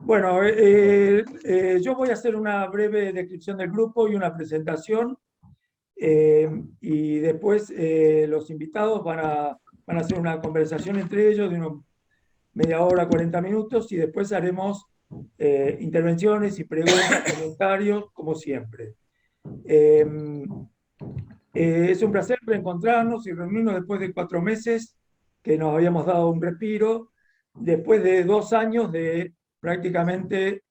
Bueno, yo voy a hacer una breve descripción del grupo y una presentación, y después los invitados van a hacer una conversación entre ellos de unos media hora, 40 minutos, y después haremos intervenciones y preguntas, comentarios, como siempre. Eh, es un placer reencontrarnos y reunirnos después de 4 meses que nos habíamos dado un respiro, después de 2 años de prácticamente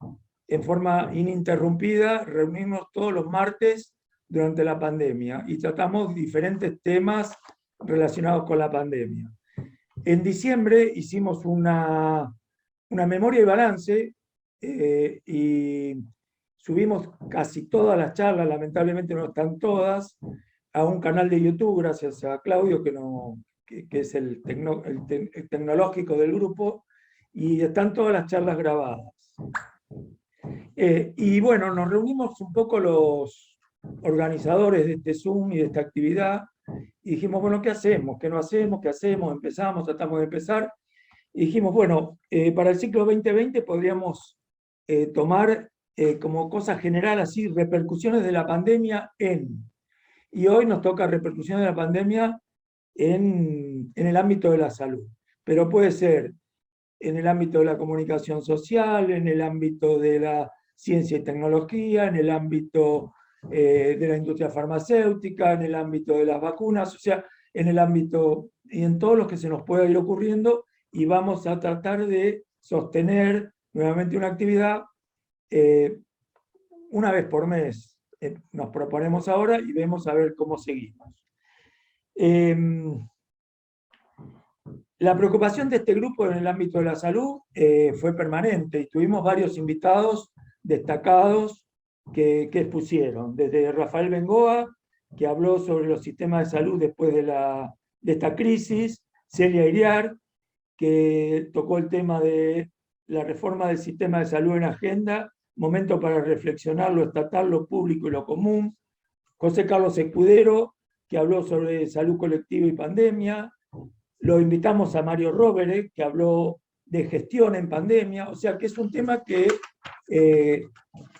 en forma ininterrumpida reunirnos todos los martes durante la pandemia y tratamos diferentes temas relacionados con la pandemia. En diciembre hicimos una memoria y balance, y subimos casi todas las charlas, lamentablemente no están todas, a un canal de YouTube, gracias a Claudio, que es el tecnológico del grupo, y están todas las charlas grabadas. Y bueno, nos reunimos un poco los organizadores de este Zoom y de esta actividad, y dijimos, bueno, ¿qué hacemos? ¿Qué no hacemos? ¿Qué hacemos? Empezamos, tratamos de empezar, y dijimos, bueno, para el ciclo 2020 podríamos tomar como cosa general así repercusiones de la pandemia y hoy nos toca repercusiones de la pandemia en el ámbito de la salud, pero puede ser en el ámbito de la comunicación social, en el ámbito de la ciencia y tecnología, en el ámbito de la industria farmacéutica, en el ámbito de las vacunas, o sea, en el ámbito y en todos los que se nos pueda ir ocurriendo, y vamos a tratar de sostener nuevamente una actividad eh, una vez por mes. Nos proponemos ahora y vemos a ver cómo seguimos. Eh, la preocupación de este grupo en el ámbito de la salud fue permanente y tuvimos varios invitados destacados que expusieron, desde Rafael Bengoa, que habló sobre los sistemas de salud después de esta crisis, Celia Iriar, que tocó el tema de la reforma del sistema de salud en agenda, momento para reflexionar lo estatal, lo público y lo común, José Carlos Escudero, que habló sobre salud colectiva y pandemia, lo invitamos a Mario Rovere, que habló de gestión en pandemia, o sea que es un tema eh,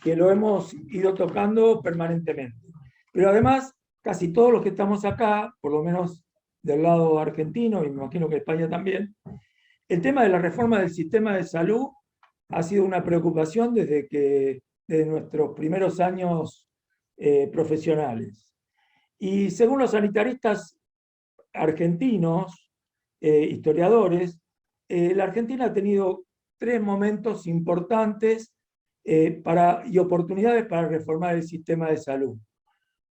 que lo hemos ido tocando permanentemente. Pero además, casi todos los que estamos acá, por lo menos del lado argentino, y me imagino que España también, el tema de la reforma del sistema de salud ha sido una preocupación desde nuestros primeros años profesionales. Y según los sanitaristas argentinos, historiadores, la Argentina ha tenido 3 momentos importantes y oportunidades para reformar el sistema de salud.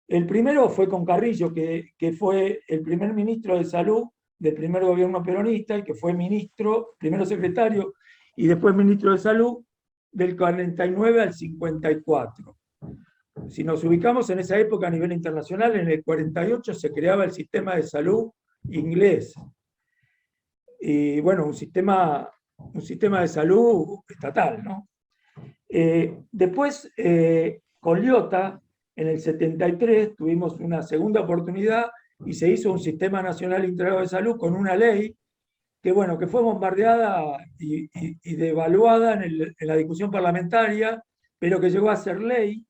El primero fue con Carrillo, que fue el primer ministro de salud del primer gobierno peronista y que fue ministro, primero secretario y después ministro de salud del 49 al 54. Si nos ubicamos en esa época a nivel internacional, en el 48 se creaba el sistema de salud inglés. Y bueno, un sistema de salud estatal, ¿no? Después, con Liotta, en el 73, tuvimos una segunda oportunidad y se hizo un sistema nacional integrado de salud con una ley que, bueno, que fue bombardeada y devaluada en la discusión parlamentaria, pero que llegó a ser ley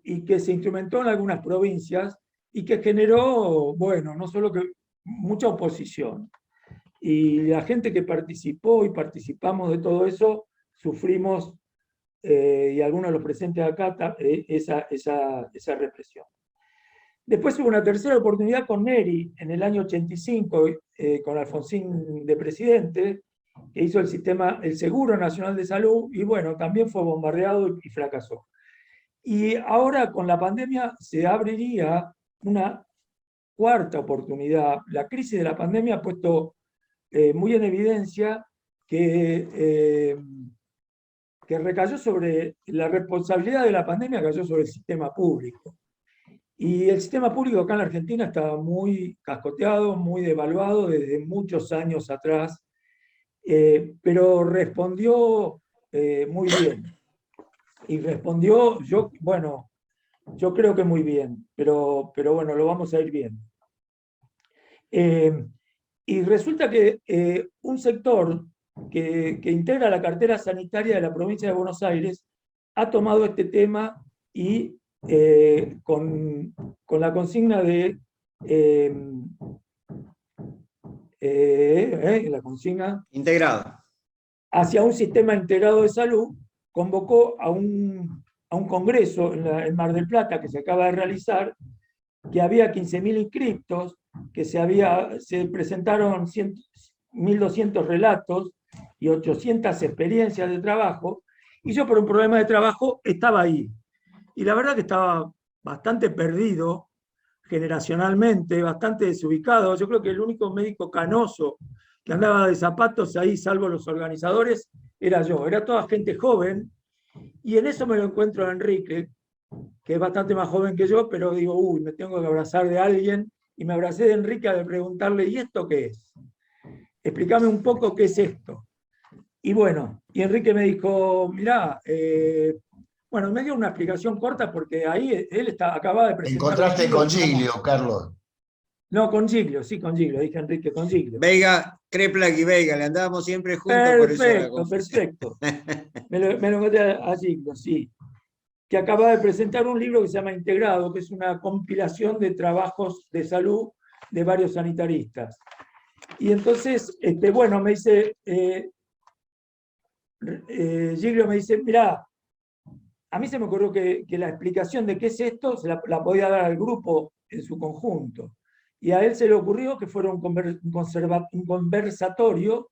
y que se instrumentó en algunas provincias y que generó, bueno, no solo que mucha oposición. Y la gente que participó y participamos de todo eso, sufrimos, y algunos de los presentes acá, esa represión. Después hubo una tercera oportunidad con Neri en el año 85, con Alfonsín de presidente, que hizo el Seguro Nacional de Salud, y bueno, también fue bombardeado y fracasó. Y ahora con la pandemia se abriría una cuarta oportunidad. La crisis de la pandemia ha puesto muy en evidencia que recayó sobre la responsabilidad de la pandemia, cayó sobre el sistema público. Y el sistema público acá en la Argentina está muy cascoteado, muy devaluado desde muchos años atrás, pero respondió muy bien. Y respondió, yo creo que muy bien, pero bueno, lo vamos a ir viendo. Y resulta que un sector que integra la cartera sanitaria de la provincia de Buenos Aires, ha tomado este tema y con la consigna de la consigna Integrado. hacia un sistema integrado de salud, convocó a un congreso en Mar del Plata que se acaba de realizar, que había 15.000 inscriptos, que se presentaron 1.200 relatos y 800 experiencias de trabajo, y yo por un problema de trabajo estaba ahí. Y la verdad que estaba bastante perdido generacionalmente, bastante desubicado. Yo creo que el único médico canoso que andaba de zapatos ahí, salvo los organizadores, era yo. Era toda gente joven, y en eso me lo encuentro a Enrique, que es bastante más joven que yo, pero digo, uy, me tengo que abrazar de alguien, y me abracé de Enrique de preguntarle, ¿y esto qué es? Explícame un poco qué es esto. Y bueno, y Enrique me dijo, mirá, bueno, me dio una explicación corta porque ahí él acababa de Te presentar un encontraste libro con que se llama... Giglio, Carlos. No, con Giglio, sí, con Giglio, dije Enrique, con Giglio. Veiga, Kreplak y Veiga, le andábamos siempre juntos, por eso la Perfecto, confusión. perfecto. Me lo encontré a Giglio, sí. Que acaba de presentar un libro que se llama Integrado, que es una compilación de trabajos de salud de varios sanitaristas. Y entonces, bueno, me dice, Giglio me dice, mirá, a mí se me ocurrió que la explicación de qué es esto la podía dar al grupo en su conjunto. Y a él se le ocurrió que fuera un conversatorio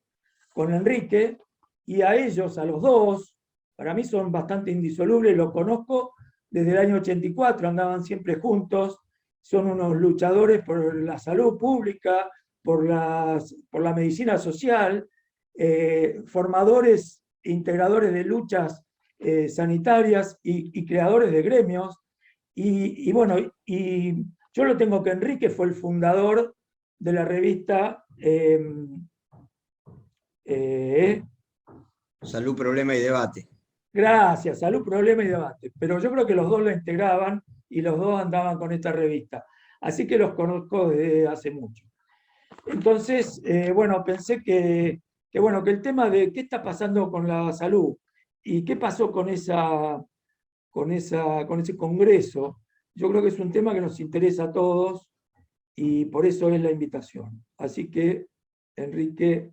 con Enrique, y a ellos, a los dos, para mí son bastante indisolubles, los conozco desde el año 84, andaban siempre juntos, son unos luchadores por la salud pública, por la medicina social, formadores e integradores de luchas sanitarias y creadores de gremios. Bueno, y yo lo tengo que Enrique fue el fundador de la revista Salud, problema y debate. gracias, Salud, Problema y Debate. Pero yo creo que los dos lo integraban y los dos andaban con esta revista. Así que los conozco desde hace mucho. Entonces, bueno, pensé bueno, que el tema de qué está pasando con la salud y qué pasó con ese congreso, yo creo que es un tema que nos interesa a todos y por eso es la invitación. Así que Enrique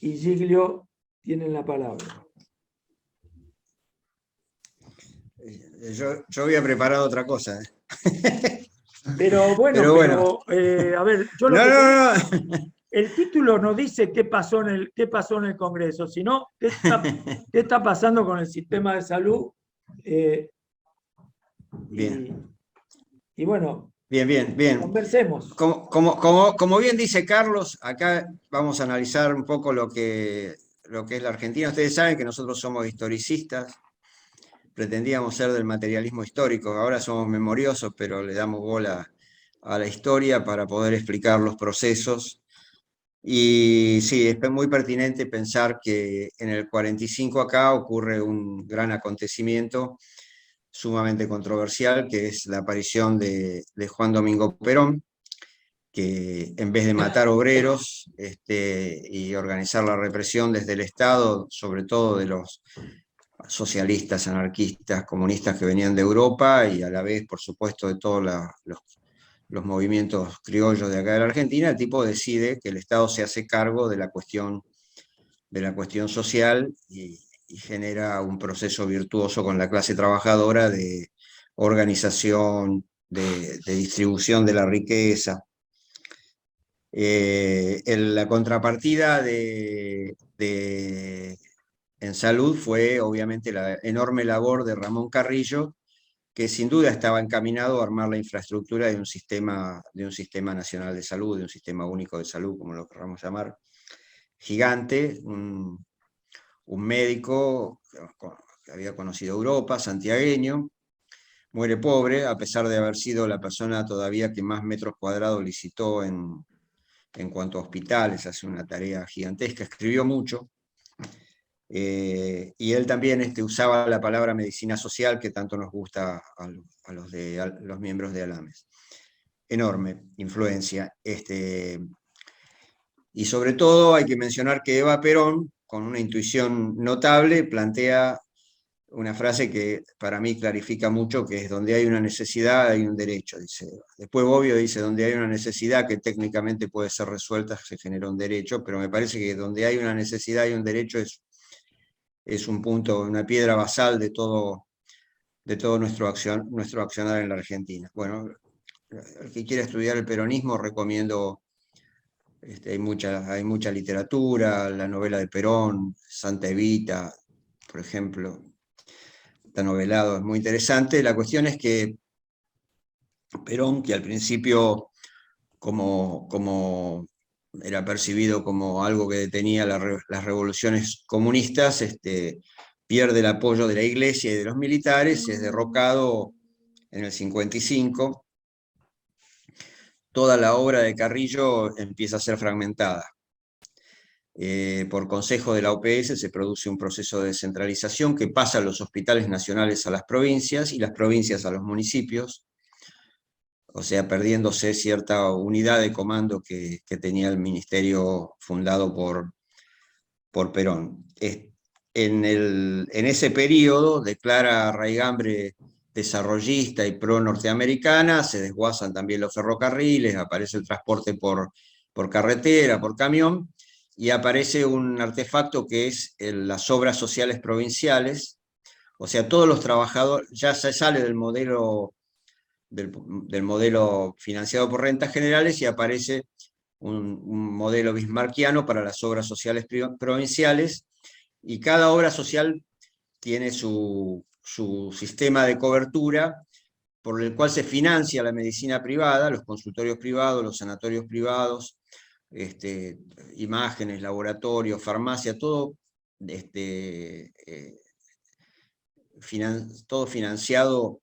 y Giglio tienen la palabra. Yo había preparado otra cosa. Pero bueno, Pero bueno. a ver, yo lo No, que te digo, no, no. el título no dice qué pasó en el Congreso, sino qué está pasando con el sistema de salud. Y, Bien. y bueno, Bien, bien, bien. conversemos. Como bien dice Carlos, acá vamos a analizar un poco lo que es la Argentina. Ustedes saben que nosotros somos historicistas, pretendíamos ser del materialismo histórico, ahora somos memoriosos, pero le damos bola a la historia para poder explicar los procesos. Y sí, es muy pertinente pensar que en el 45 acá ocurre un gran acontecimiento sumamente controversial, que es la aparición de Juan Domingo Perón, que en vez de matar obreros y organizar la represión desde el Estado, sobre todo de los socialistas, anarquistas, comunistas que venían de Europa y a la vez, por supuesto, de todos los movimientos criollos de acá de la Argentina, el tipo decide que el Estado se hace cargo de la cuestión social y genera un proceso virtuoso con la clase trabajadora de organización, de distribución de la riqueza. La contrapartida en salud fue obviamente la enorme labor de Ramón Carrillo, que sin duda estaba encaminado a armar la infraestructura de un sistema nacional de salud, de un sistema único de salud, como lo queramos llamar, gigante, un médico que había conocido Europa, santiagueño, muere pobre, a pesar de haber sido la persona todavía que más metros cuadrados licitó en cuanto a hospitales, hace una tarea gigantesca, escribió mucho. Y él también usaba la palabra medicina social, que tanto nos gusta a los miembros de ALAMES. Enorme influencia. Y sobre todo hay que mencionar que Eva Perón, con una intuición notable, plantea una frase que para mí clarifica mucho, que es: donde hay una necesidad hay un derecho, dice Eva. Después Bobbio dice: donde hay una necesidad que técnicamente puede ser resuelta, se genera un derecho, pero me parece que donde hay una necesidad hay un derecho es un punto, una piedra basal de todo nuestro accionar en la Argentina. Bueno, el que quiera estudiar el peronismo, recomiendo, hay mucha literatura, la novela de Perón, Santa Evita, por ejemplo, está novelado, es muy interesante. La cuestión es que Perón, que al principio como era percibido como algo que detenía las revoluciones comunistas, pierde el apoyo de la Iglesia y de los militares, es derrocado en el 55. Toda la obra de Carrillo empieza a ser fragmentada. Por consejo de la OPS se produce un proceso de descentralización que pasa a los hospitales nacionales a las provincias y las provincias a los municipios, o sea, perdiéndose cierta unidad de comando que tenía el ministerio fundado por Perón. En ese periodo declara Raigambre desarrollista y pro-norteamericana, se desguazan también los ferrocarriles, aparece el transporte por carretera, por camión, y aparece un artefacto que es las obras sociales provinciales, o sea, todos los trabajadores, ya se sale del modelo financiado por rentas generales y aparece un modelo bismarckiano para las obras sociales provinciales, y cada obra social tiene su sistema de cobertura por el cual se financia la medicina privada, los consultorios privados, los sanatorios privados, imágenes, laboratorios, farmacia, todo, todo financiado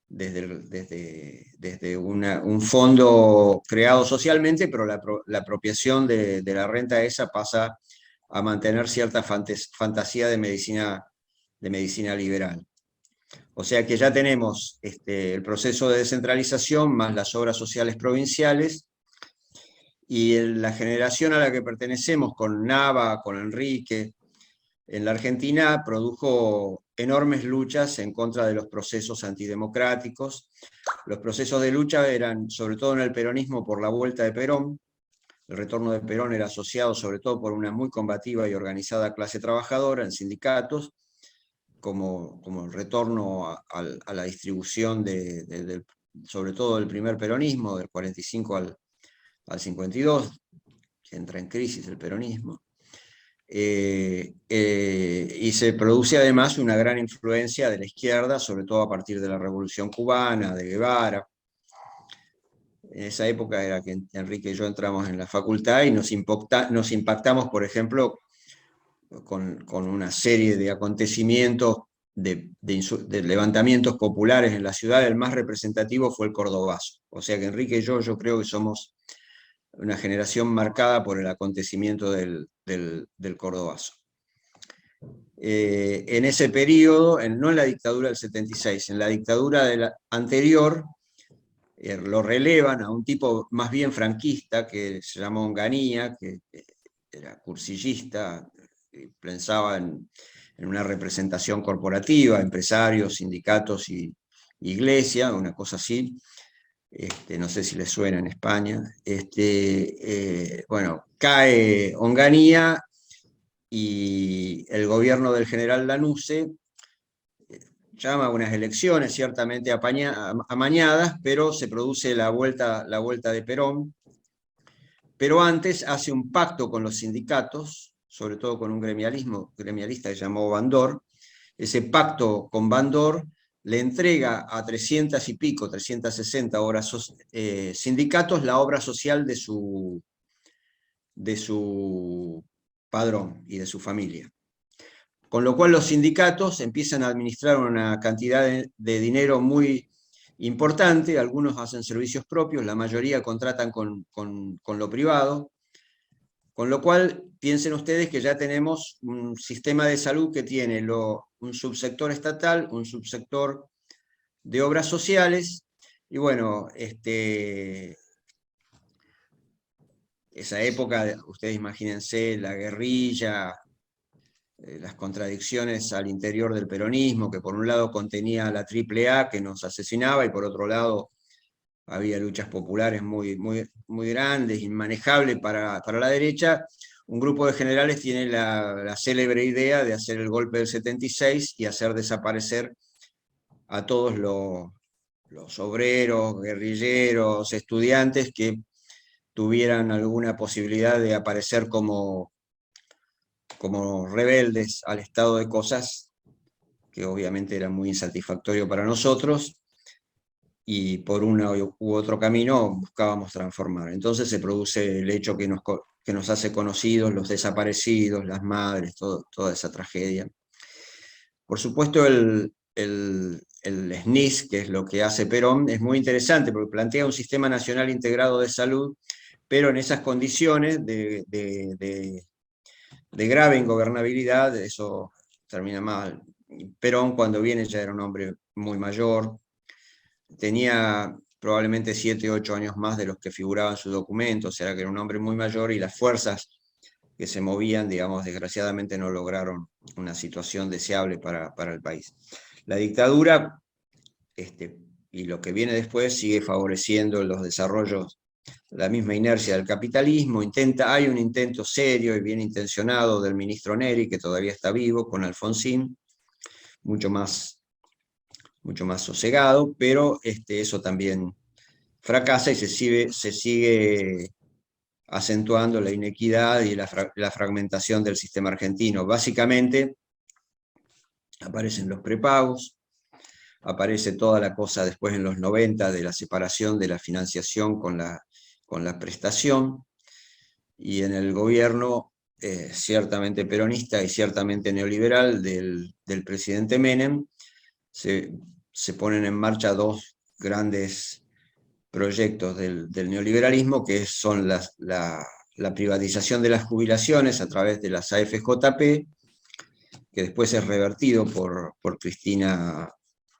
desde un fondo creado socialmente, pero la apropiación de la renta esa pasa a mantener cierta fantasía de medicina liberal. O sea que ya tenemos el proceso de descentralización más las obras sociales provinciales, y la generación a la que pertenecemos, con Nava, con Enrique, en la Argentina produjo enormes luchas en contra de los procesos antidemocráticos. Los procesos de lucha eran, sobre todo en el peronismo, por la vuelta de Perón. El retorno de Perón era asociado sobre todo por una muy combativa y organizada clase trabajadora en sindicatos, como el retorno a la distribución sobre todo del primer peronismo, del 45 al 52, que entra en crisis el peronismo. Y se produce además una gran influencia de la izquierda, sobre todo a partir de la Revolución Cubana, de Guevara. En esa época era que Enrique y yo entramos en la facultad y nos impactamos, por ejemplo, con una serie de acontecimientos, de levantamientos populares en la ciudad. El más representativo fue el Cordobazo. O sea que Enrique y yo creo que somos una generación marcada por el acontecimiento del Cordobazo. En ese periodo, no en la dictadura del 76, en la dictadura anterior, lo relevan a un tipo más bien franquista, que se llamó Onganía, que era cursillista, pensaba en una representación corporativa, empresarios, sindicatos y iglesia, una cosa así. No sé si les suena en España. Bueno, cae Onganía y el gobierno del general Lanusse llama a unas elecciones ciertamente amañadas, pero se produce la vuelta de Perón. Pero antes hace un pacto con los sindicatos, sobre todo con un gremialista que se llamó Bandor. Ese pacto con Bandor le entrega a 360 sindicatos la obra social de su padrón y de su familia. Con lo cual los sindicatos empiezan a administrar una cantidad de dinero muy importante. Algunos hacen servicios propios, la mayoría contratan con lo privado. Con lo cual, piensen ustedes que ya tenemos un sistema de salud que tiene un subsector estatal, un subsector de obras sociales, y bueno, esa época, ustedes imagínense la guerrilla, las contradicciones al interior del peronismo, que por un lado contenía la AAA que nos asesinaba y por otro lado había luchas populares muy grandes, inmanejables para la derecha. Un grupo de generales tiene la célebre idea de hacer el golpe del 76 y hacer desaparecer a todos los obreros, guerrilleros, estudiantes que tuvieran alguna posibilidad de aparecer como rebeldes al estado de cosas, que obviamente era muy insatisfactorio para nosotros, y por uno u otro camino buscábamos transformar. Entonces se produce el hecho que nos hace conocidos, los desaparecidos, las madres, toda esa tragedia. Por supuesto, el SNIS, que es lo que hace Perón, es muy interesante porque plantea un sistema nacional integrado de salud, pero en esas condiciones de grave ingobernabilidad. Eso termina mal. Perón, cuando viene, ya era un hombre muy mayor, tenía probablemente 7 u 8 años más de los que figuraban en su documento, o sea que era un hombre muy mayor, y las fuerzas que se movían, digamos, desgraciadamente no lograron una situación deseable para el país. La dictadura, y lo que viene después, sigue favoreciendo los desarrollos, la misma inercia del capitalismo. Hay un intento serio y bien intencionado del ministro Neri, que todavía está vivo, con Alfonsín, mucho más sosegado, pero eso también fracasa y se sigue acentuando la inequidad y la fragmentación del sistema argentino. Básicamente aparecen los prepagos, aparece toda la cosa después en los 90 de la separación de la financiación con la prestación, y en el gobierno ciertamente peronista y ciertamente neoliberal del presidente Menem se ponen en marcha dos grandes proyectos del neoliberalismo, que son la privatización de las jubilaciones a través de las AFJP, que después es revertido por Cristina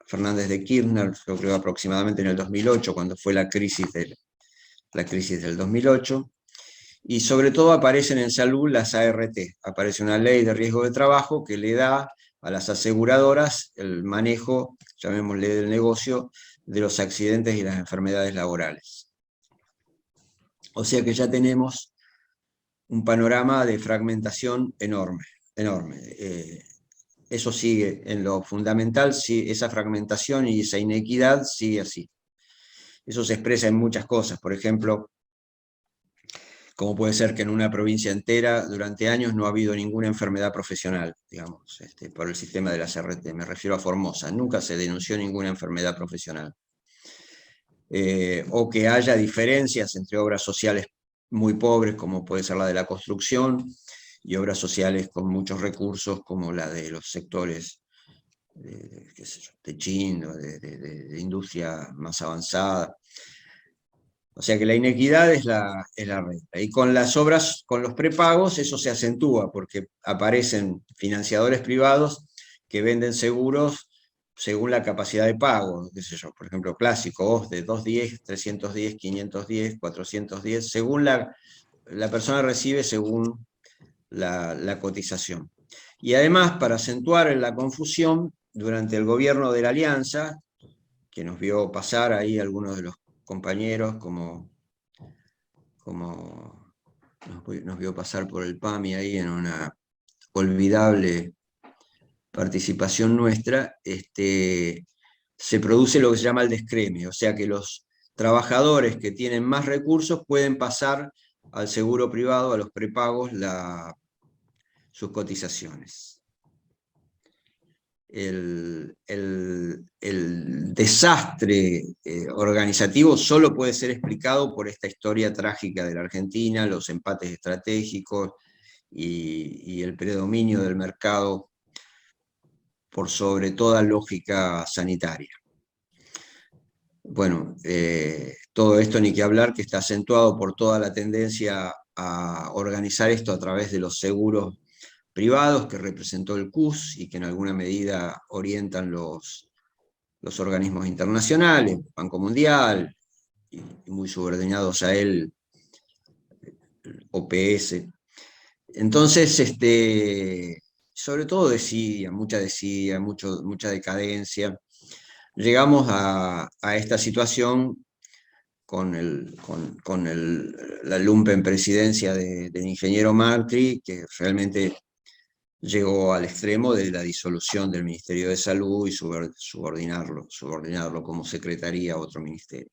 Fernández de Kirchner, yo creo aproximadamente en el 2008, cuando fue la crisis del 2008, y sobre todo aparecen en salud las ART. Aparece una ley de riesgo de trabajo que le da a las aseguradoras el manejo, llamémosle, del negocio de los accidentes y las enfermedades laborales. O sea que ya tenemos un panorama de fragmentación enorme. Eso sigue en lo fundamental, esa fragmentación y esa inequidad sigue así. Eso se expresa en muchas cosas. Por ejemplo, como puede ser que en una provincia entera durante años no ha habido ninguna enfermedad profesional, digamos, por el sistema de la CRT. Me refiero a Formosa. Nunca se denunció ninguna enfermedad profesional. O que haya diferencias entre obras sociales muy pobres, como puede ser la de la construcción, y obras sociales con muchos recursos, como la de los sectores techino, de industria más avanzada. O sea que la inequidad es la regla. Y con las obras, con los prepagos, eso se acentúa, porque aparecen financiadores privados que venden seguros según la capacidad de pago, qué sé yo, por ejemplo, clásico, de 210, 310, 510, 410, según la persona recibe según la cotización. Y además, para acentuar la confusión, durante el gobierno de la Alianza, que nos vio pasar ahí algunos de los compañeros, como nos vio pasar por el PAMI ahí en una olvidable participación nuestra, se produce lo que se llama el descremio, o sea que los trabajadores que tienen más recursos pueden pasar al seguro privado, a los prepagos, sus cotizaciones. El desastre organizativo solo puede ser explicado por esta historia trágica de la Argentina, los empates estratégicos y el predominio del mercado por sobre toda lógica sanitaria. Bueno, todo esto ni que hablar, que está acentuado por toda la tendencia a organizar esto a través de los seguros privados que representó el CUS y que en alguna medida orientan los organismos internacionales, Banco Mundial, y muy subordinados a él OPS. Entonces, sobre todo desidia, mucha decadencia. Llegamos a esta situación con la lumpenpresidencia del ingeniero Macri, que realmente llegó al extremo de la disolución del Ministerio de Salud y subordinarlo como secretaría a otro ministerio.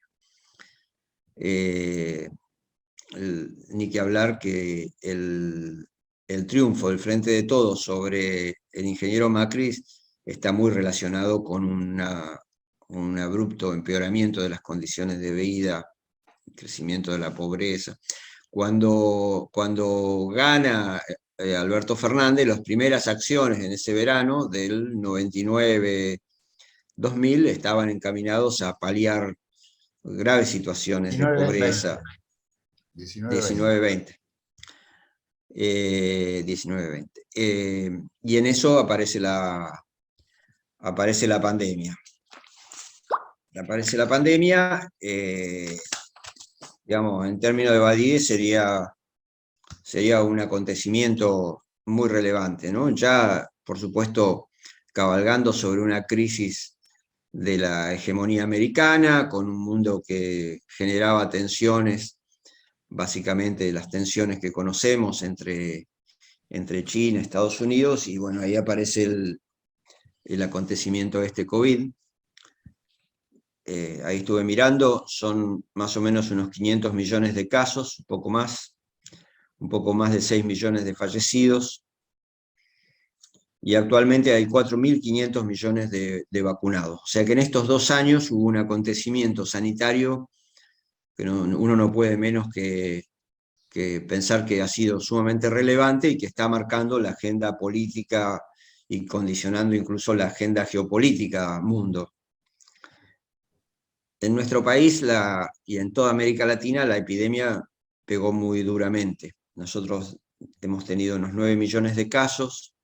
Ni que hablar que el triunfo del Frente de Todos sobre el ingeniero Macri está muy relacionado con un abrupto empeoramiento de las condiciones de vida, crecimiento de la pobreza. Cuando gana Alberto Fernández, las primeras acciones en ese verano del 99-2000 estaban encaminados a paliar graves situaciones de pobreza. 19-20. 19-20. Y en eso aparece la pandemia. Aparece la pandemia, digamos, en términos de Badie sería un acontecimiento muy relevante, ¿no? Ya, por supuesto, cabalgando sobre una crisis de la hegemonía americana, con un mundo que generaba tensiones, básicamente las tensiones que conocemos entre China y Estados Unidos, y bueno, ahí aparece el acontecimiento de este COVID. Ahí estuve mirando, son más o menos unos 500 millones de casos, un poco más de 6 millones de fallecidos, y actualmente hay 4.500 millones de vacunados. O sea que en estos 2 años hubo un acontecimiento sanitario que uno no puede menos que pensar que ha sido sumamente relevante y que está marcando la agenda política y condicionando incluso la agenda geopolítica mundo. En nuestro país y en toda América Latina la epidemia pegó muy duramente. Nosotros hemos tenido unos 9 millones de casos,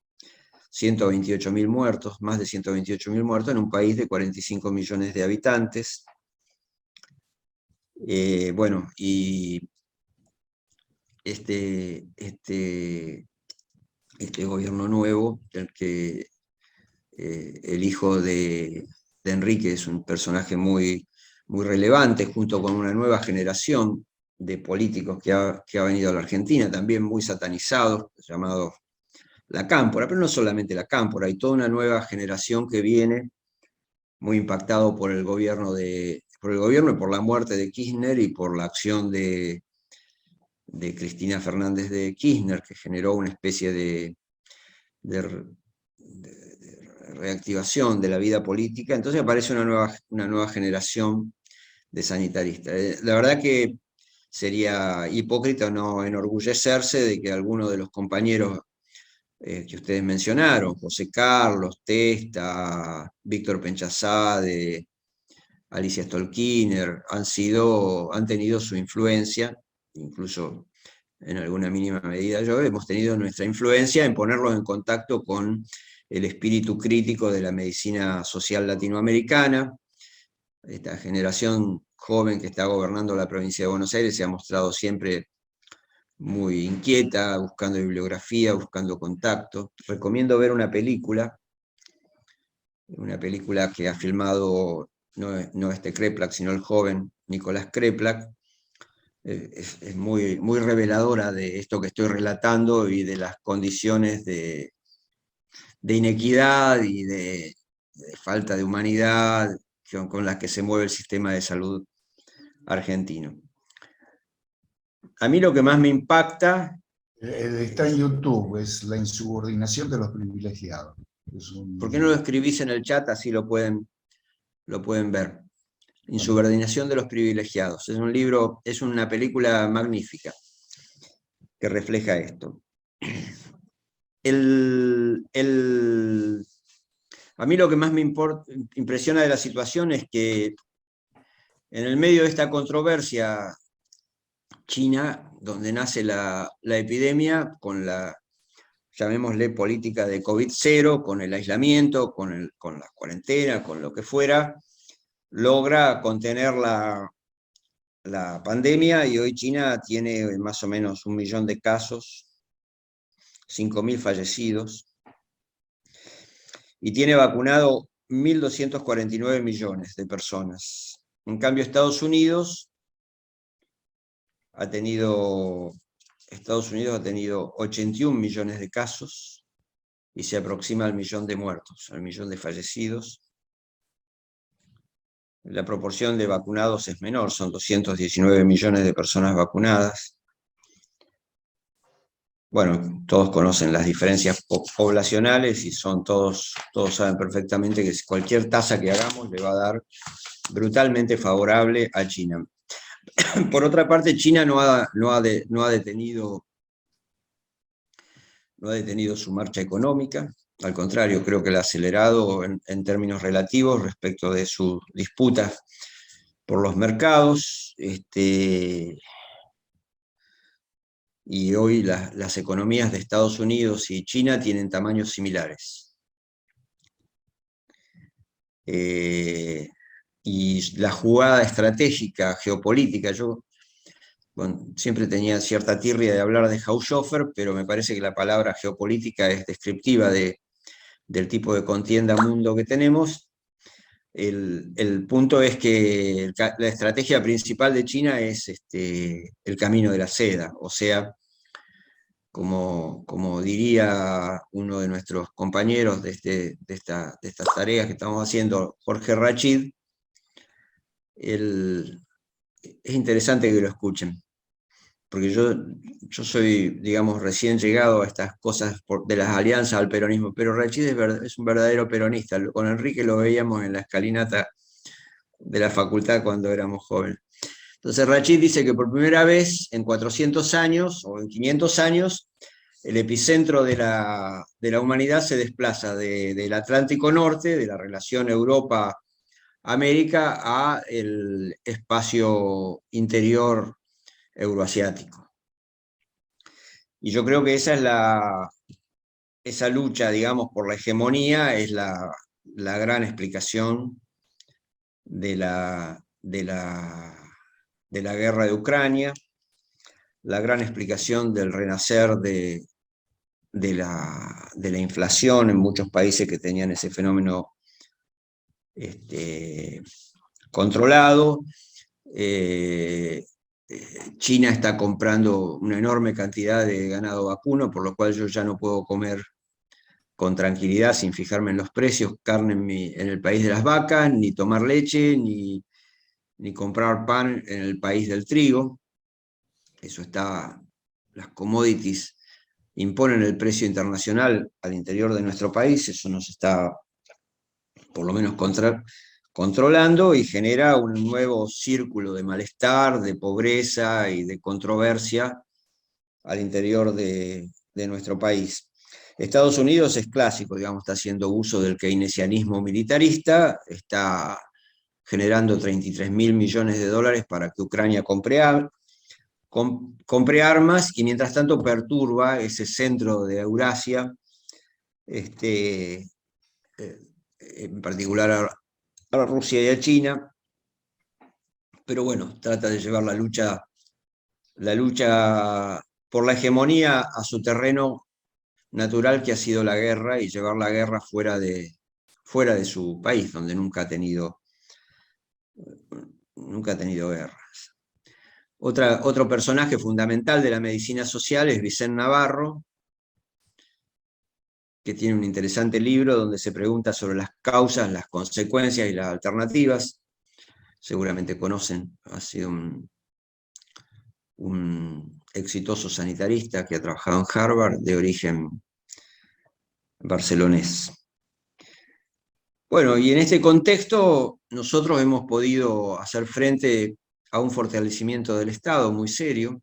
128.000 muertos, más de 128.000 muertos en un país de 45 millones de habitantes. Bueno, y este gobierno nuevo, del que el hijo de Enrique es un personaje muy relevante, junto con una nueva generación de políticos que ha venido a la Argentina, también muy satanizados, llamados la Cámpora, pero no solamente la Cámpora, hay toda una nueva generación que viene muy impactado por el gobierno y por la muerte de Kirchner y por la acción de Cristina Fernández de Kirchner, que generó una especie de reactivación de la vida política. Entonces aparece una nueva generación de sanitaristas. La verdad que sería hipócrita no enorgullecerse de que algunos de los compañeros que ustedes mencionaron, José Carlos, Testa, Víctor Penchazade, Alicia Stolkiner, han tenido su influencia, incluso en alguna mínima medida hemos tenido nuestra influencia en ponerlos en contacto con el espíritu crítico de la medicina social latinoamericana. Esta generación joven que está gobernando la provincia de Buenos Aires se ha mostrado siempre muy inquieta, buscando bibliografía, buscando contacto. Recomiendo ver una película que ha filmado no Kreplak, sino el joven Nicolás Kreplak. Es muy reveladora de esto que estoy relatando y de las condiciones de inequidad y de falta de humanidad con las que se mueve el sistema de salud argentino. A mí lo que más me impacta... Está en YouTube, es la insubordinación de los privilegiados. ¿Por qué no lo escribís en el chat? Así lo pueden ver. Insubordinación de los privilegiados. Es un libro, es una película magnífica que refleja esto. A mí lo que más me impresiona de la situación es que en el medio de esta controversia China, donde nace la epidemia, con llamémosle política de COVID-0, con el aislamiento, con la cuarentena, con lo que fuera, logra contener la la pandemia, y hoy China tiene más o menos 1 millón de casos, 5.000 fallecidos, y tiene vacunado 1.249 millones de personas. En cambio, Estados Unidos ha tenido 81 millones de casos y se aproxima al millón de muertos, al millón de fallecidos. La proporción de vacunados es menor, son 219 millones de personas vacunadas. Bueno, todos conocen las diferencias poblacionales y todos saben perfectamente que cualquier tasa que hagamos le va a dar brutalmente favorable a China. Por otra parte, China no ha detenido su marcha económica. Al contrario, creo que la ha acelerado en términos relativos respecto de sus disputas por los mercados. Y hoy las economías de Estados Unidos y China tienen tamaños similares. Y la jugada estratégica, geopolítica, yo siempre tenía cierta tirria de hablar de Haushofer, pero me parece que la palabra geopolítica es descriptiva del tipo de contienda mundo que tenemos. El punto es que la estrategia principal de China es el camino de la seda, o sea, como diría uno de nuestros compañeros de estas tareas que estamos haciendo, Jorge Rachid, es interesante que lo escuchen, porque yo soy, digamos, recién llegado a estas cosas de las alianzas al peronismo, pero Rachid es un verdadero peronista. Con Enrique lo veíamos en la escalinata de la facultad cuando éramos jóvenes. Entonces Rachid dice que por primera vez en 400 años o en 500 años, el epicentro de la humanidad se desplaza del Atlántico Norte, de la relación Europa-América, a el espacio interior euroasiático. Y yo creo que esa lucha, digamos, por la hegemonía es la gran explicación de la guerra de Ucrania, la gran explicación del renacer de la inflación en muchos países que tenían ese fenómeno controlado. China está comprando una enorme cantidad de ganado vacuno, por lo cual yo ya no puedo comer con tranquilidad, sin fijarme en los precios, carne en el país de las vacas, ni tomar leche, ni comprar pan en el país del trigo. Eso está, las commodities imponen el precio internacional al interior de nuestro país, eso nos está por lo menos controlando y genera un nuevo círculo de malestar, de pobreza y de controversia al interior de nuestro país. Estados Unidos es clásico, digamos, está haciendo uso del keynesianismo militarista, está generando 33.000 millones de dólares para que Ucrania compre armas, y mientras tanto perturba ese centro de Eurasia, en particular a Rusia y a China, pero bueno, trata de llevar la lucha por la hegemonía a su terreno natural, que ha sido la guerra, y llevar la guerra fuera de su país, donde nunca ha tenido guerras. Otro personaje fundamental de la medicina social es Vicente Navarro, que tiene un interesante libro donde se pregunta sobre las causas, las consecuencias y las alternativas. Seguramente conocen, ha sido un exitoso sanitarista que ha trabajado en Harvard, de origen barcelonés. Bueno, y en este contexto nosotros hemos podido hacer frente a un fortalecimiento del Estado muy serio.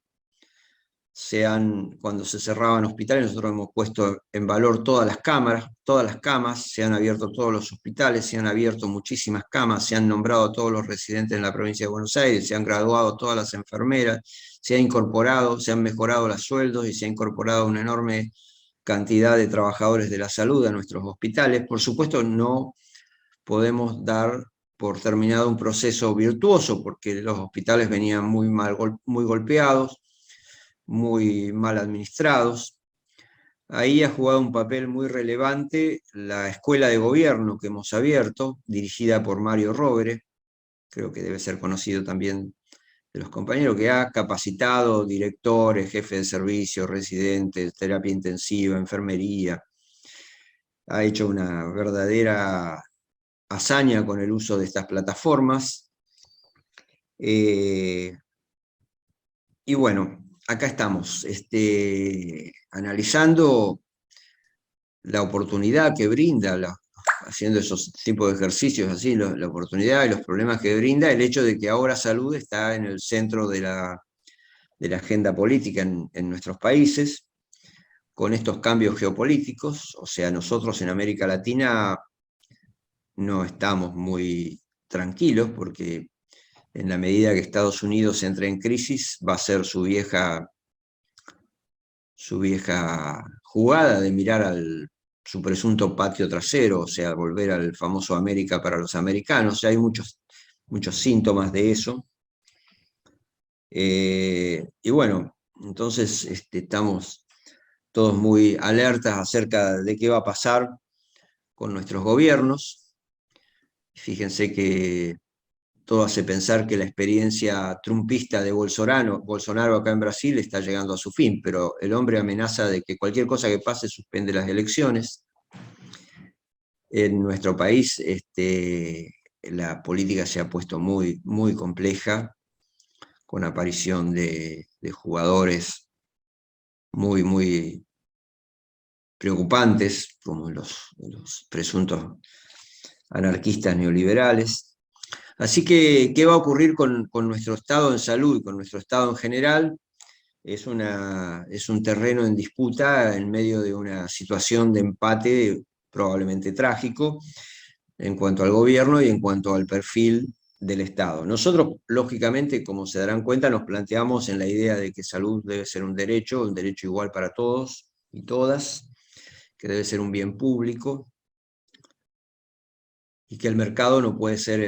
Cuando se cerraban hospitales, nosotros hemos puesto en valor todas las camas, se han abierto todos los hospitales, se han abierto muchísimas camas, se han nombrado a todos los residentes en la provincia de Buenos Aires, se han graduado todas las enfermeras, se han mejorado los sueldos y se ha incorporado una enorme cantidad de trabajadores de la salud a nuestros hospitales. Por supuesto, no podemos dar por terminado un proceso virtuoso, porque los hospitales venían muy golpeados, muy mal administrados. Ahí ha jugado un papel muy relevante la escuela de gobierno que hemos abierto, dirigida por Mario Rovere, creo que debe ser conocido también de los compañeros, que ha capacitado directores, jefes de servicio, residentes, terapia intensiva, enfermería. Ha hecho una verdadera hazaña con el uso de estas plataformas. Y bueno, acá estamos, analizando la oportunidad que brinda, haciendo esos tipos de ejercicios así, la oportunidad y los problemas que brinda el hecho de que ahora salud está en el centro de la agenda política en nuestros países, con estos cambios geopolíticos. O sea, nosotros en América Latina no estamos muy tranquilos, porque en la medida que Estados Unidos entre en crisis, va a ser su vieja jugada de mirar su presunto patio trasero, o sea, volver al famoso América para los americanos. O sea, hay muchos síntomas de eso. Y bueno, entonces estamos todos muy alertas acerca de qué va a pasar con nuestros gobiernos. Fíjense que todo hace pensar que la experiencia trumpista de Bolsonaro acá en Brasil está llegando a su fin, pero el hombre amenaza de que cualquier cosa que pase suspende las elecciones. En nuestro país la política se ha puesto muy, muy compleja, con aparición de jugadores muy, muy preocupantes, como los presuntos anarquistas neoliberales. Así que, ¿qué va a ocurrir con nuestro estado en salud y con nuestro estado en general? Es un terreno en disputa en medio de una situación de empate probablemente trágico en cuanto al gobierno y en cuanto al perfil del Estado. Nosotros, lógicamente, como se darán cuenta, nos planteamos en la idea de que salud debe ser un derecho igual para todos y todas, que debe ser un bien público, y que el mercado no puede ser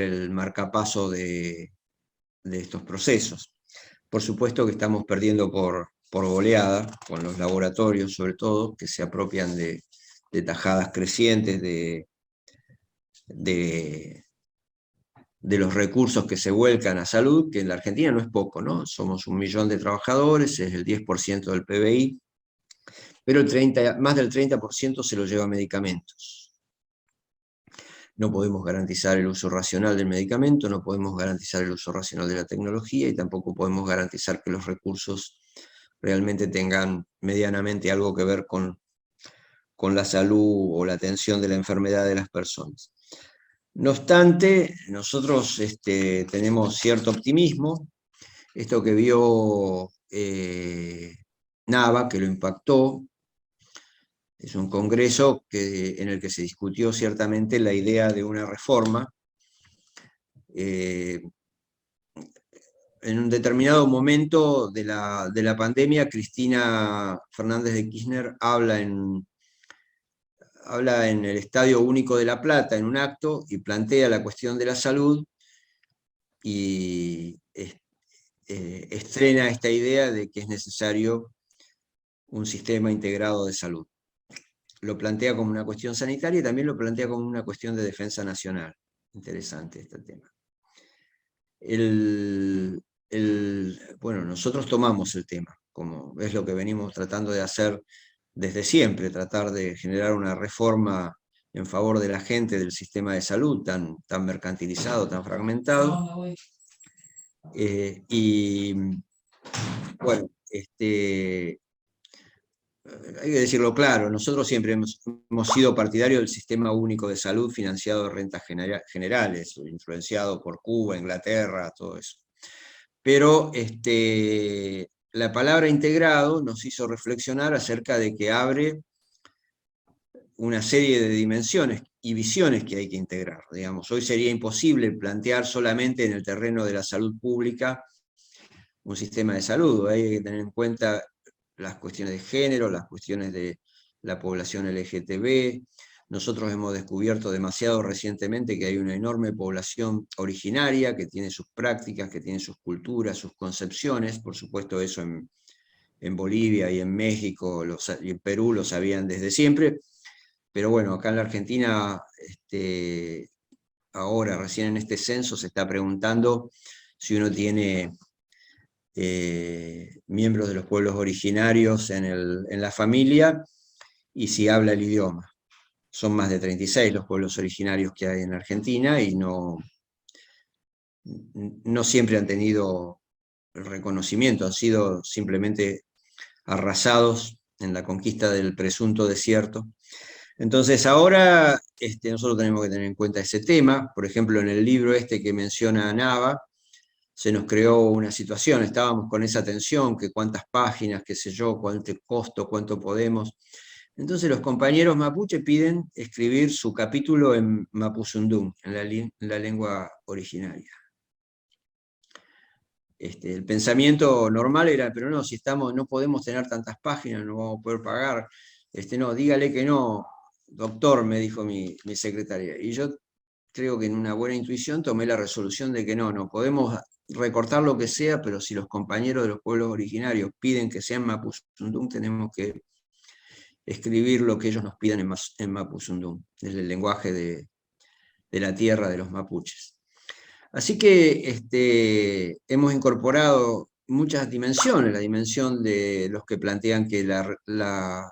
el marcapaso de estos procesos. Por supuesto que estamos perdiendo por goleada, con los laboratorios sobre todo, que se apropian de tajadas crecientes de los recursos que se vuelcan a salud, que en la Argentina no es poco, ¿no? Somos 1 millón de trabajadores, es el 10% del PBI, pero más del 30% se lo lleva a medicamentos. No podemos garantizar el uso racional del medicamento, no podemos garantizar el uso racional de la tecnología, y tampoco podemos garantizar que los recursos realmente tengan medianamente algo que ver con la salud o la atención de la enfermedad de las personas. No obstante, nosotros tenemos cierto optimismo. Esto que vio Nava, que lo impactó, es un congreso en el que se discutió ciertamente la idea de una reforma. En un determinado momento de la pandemia, Cristina Fernández de Kirchner habla en el Estadio Único de La Plata, en un acto, y plantea la cuestión de la salud, y estrena esta idea de que es necesario un sistema integrado de salud. Lo plantea como una cuestión sanitaria y también lo plantea como una cuestión de defensa nacional. Interesante este tema. Bueno, nosotros tomamos el tema, como es lo que venimos tratando de hacer desde siempre, tratar de generar una reforma en favor de la gente del sistema de salud tan mercantilizado, tan fragmentado. Y bueno, hay que decirlo claro, nosotros siempre hemos sido partidarios del sistema único de salud financiado de rentas generales, influenciado por Cuba, Inglaterra, todo eso. Pero la palabra integrado nos hizo reflexionar acerca de que abre una serie de dimensiones y visiones que hay que integrar. Digamos, hoy sería imposible plantear solamente en el terreno de la salud pública un sistema de salud. Hay que tener en cuenta las cuestiones de género, las cuestiones de la población LGTB, Nosotros hemos descubierto demasiado recientemente que hay una enorme población originaria que tiene sus prácticas, que tiene sus culturas, sus concepciones. Por supuesto, eso en Bolivia y en México y en Perú lo sabían desde siempre. Pero bueno, acá en la Argentina, ahora, recién en este censo, se está preguntando si uno tiene miembros de los pueblos originarios en la familia y si habla el idioma. Son más de 36 los pueblos originarios que hay en Argentina y no siempre han tenido el reconocimiento, han sido simplemente arrasados en la conquista del presunto desierto. Entonces ahora nosotros tenemos que tener en cuenta ese tema. Por ejemplo, en el libro que menciona Nava, se nos creó una situación, estábamos con esa tensión, que cuántas páginas, qué sé yo, cuánto costo, cuánto podemos. Entonces los compañeros mapuche piden escribir su capítulo en mapuzungún, en la lengua originaria. El pensamiento normal era, pero no, si no podemos tener tantas páginas, no vamos a poder pagar. No, dígale que no, doctor, me dijo mi secretaria. Y yo creo que en una buena intuición tomé la resolución de que no podemos recortar lo que sea, pero si los compañeros de los pueblos originarios piden que sea en mapuzungún, tenemos que escribir lo que ellos nos pidan en mapuzungún, desde el lenguaje de la tierra de los mapuches. Así que hemos incorporado muchas dimensiones, la dimensión de los que plantean que la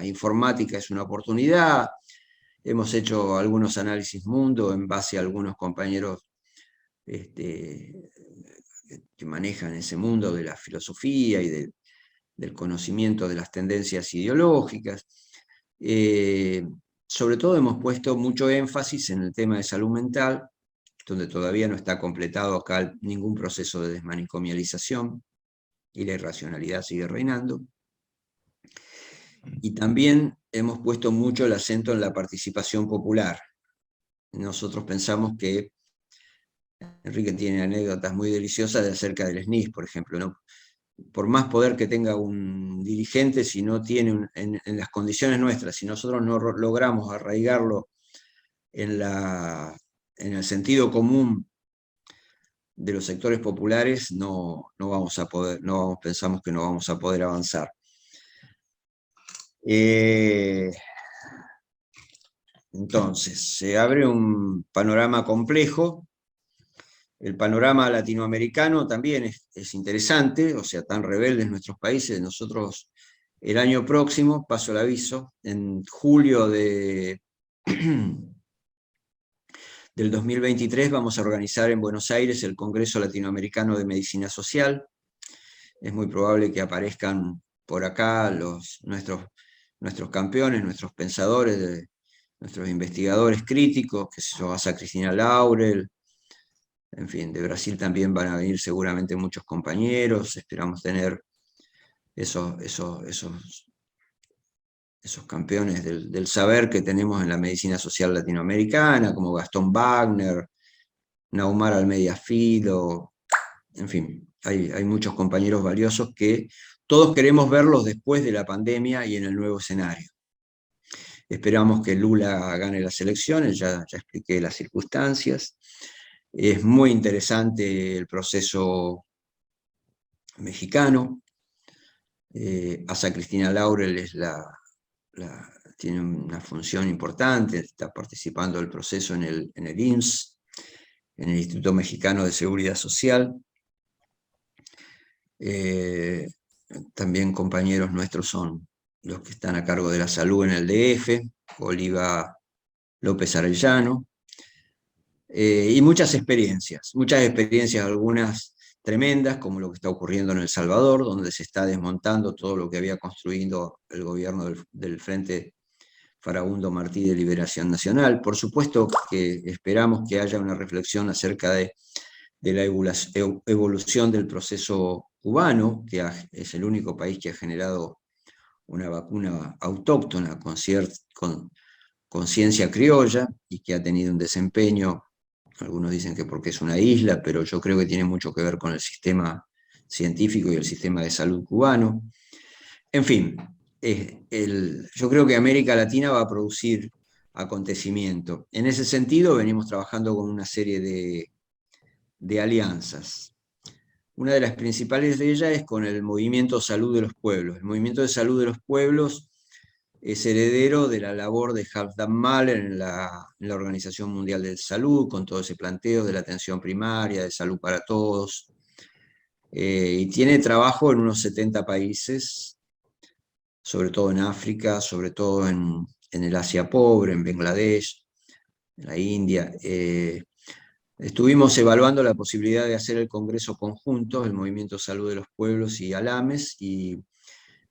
informática es una oportunidad. Hemos hecho algunos análisis mundo en base a algunos compañeros que manejan ese mundo de la filosofía y del conocimiento de las tendencias ideológicas. Sobre todo hemos puesto mucho énfasis en el tema de salud mental, donde todavía no está completado acá ningún proceso de desmanicomialización y la irracionalidad sigue reinando. Y también hemos puesto mucho el acento en la participación popular. Nosotros pensamos que Enrique tiene anécdotas muy deliciosas acerca del SNIS, por ejemplo, ¿no? Por más poder que tenga un dirigente, si no tiene, en las condiciones nuestras, si nosotros no logramos arraigarlo en el sentido común de los sectores populares, no vamos a poder, pensamos que no vamos a poder avanzar. Entonces, se abre un panorama complejo. El panorama latinoamericano también es interesante, o sea, tan rebeldes nuestros países. Nosotros el año próximo, paso el aviso, en julio del 2023 vamos a organizar en Buenos Aires el Congreso Latinoamericano de Medicina Social. Es muy probable que aparezcan por acá nuestros campeones, nuestros pensadores, nuestros investigadores críticos, que se basa Cristina Laurel. En fin, de Brasil también van a venir seguramente muchos compañeros. Esperamos tener esos campeones del saber que tenemos en la medicina social latinoamericana, como Gastón Wagner, Naumar Almeida Fido, en fin, hay muchos compañeros valiosos que todos queremos verlos después de la pandemia y en el nuevo escenario. Esperamos que Lula gane las elecciones, ya expliqué las circunstancias. Es muy interesante el proceso mexicano. Asa Cristina Laurel tiene una función importante, está participando del proceso en el IMSS, en el Instituto Mexicano de Seguridad Social. También compañeros nuestros son los que están a cargo de la salud en el DF, Oliva López Arellano, y muchas experiencias, algunas tremendas, como lo que está ocurriendo en El Salvador, donde se está desmontando todo lo que había construido el gobierno del Frente Farabundo Martí de Liberación Nacional. Por supuesto que esperamos que haya una reflexión acerca de la evolución del proceso cubano, que es el único país que ha generado una vacuna autóctona con conciencia criolla y que ha tenido un desempeño. Algunos dicen que porque es una isla, pero yo creo que tiene mucho que ver con el sistema científico y el sistema de salud cubano. En fin, yo creo que América Latina va a producir acontecimiento. En ese sentido, venimos trabajando con una serie de alianzas. Una de las principales de ellas es con el Movimiento Salud de los Pueblos. El Movimiento de Salud de los Pueblos es heredero de la labor de Halfdan Mahler en la Organización Mundial de Salud, con todo ese planteo de la atención primaria, de salud para todos, y tiene trabajo en unos 70 países, sobre todo en África, sobre todo en el Asia pobre, en Bangladesh, en la India. Estuvimos evaluando la posibilidad de hacer el congreso conjunto, el Movimiento Salud de los Pueblos y ALAMES, y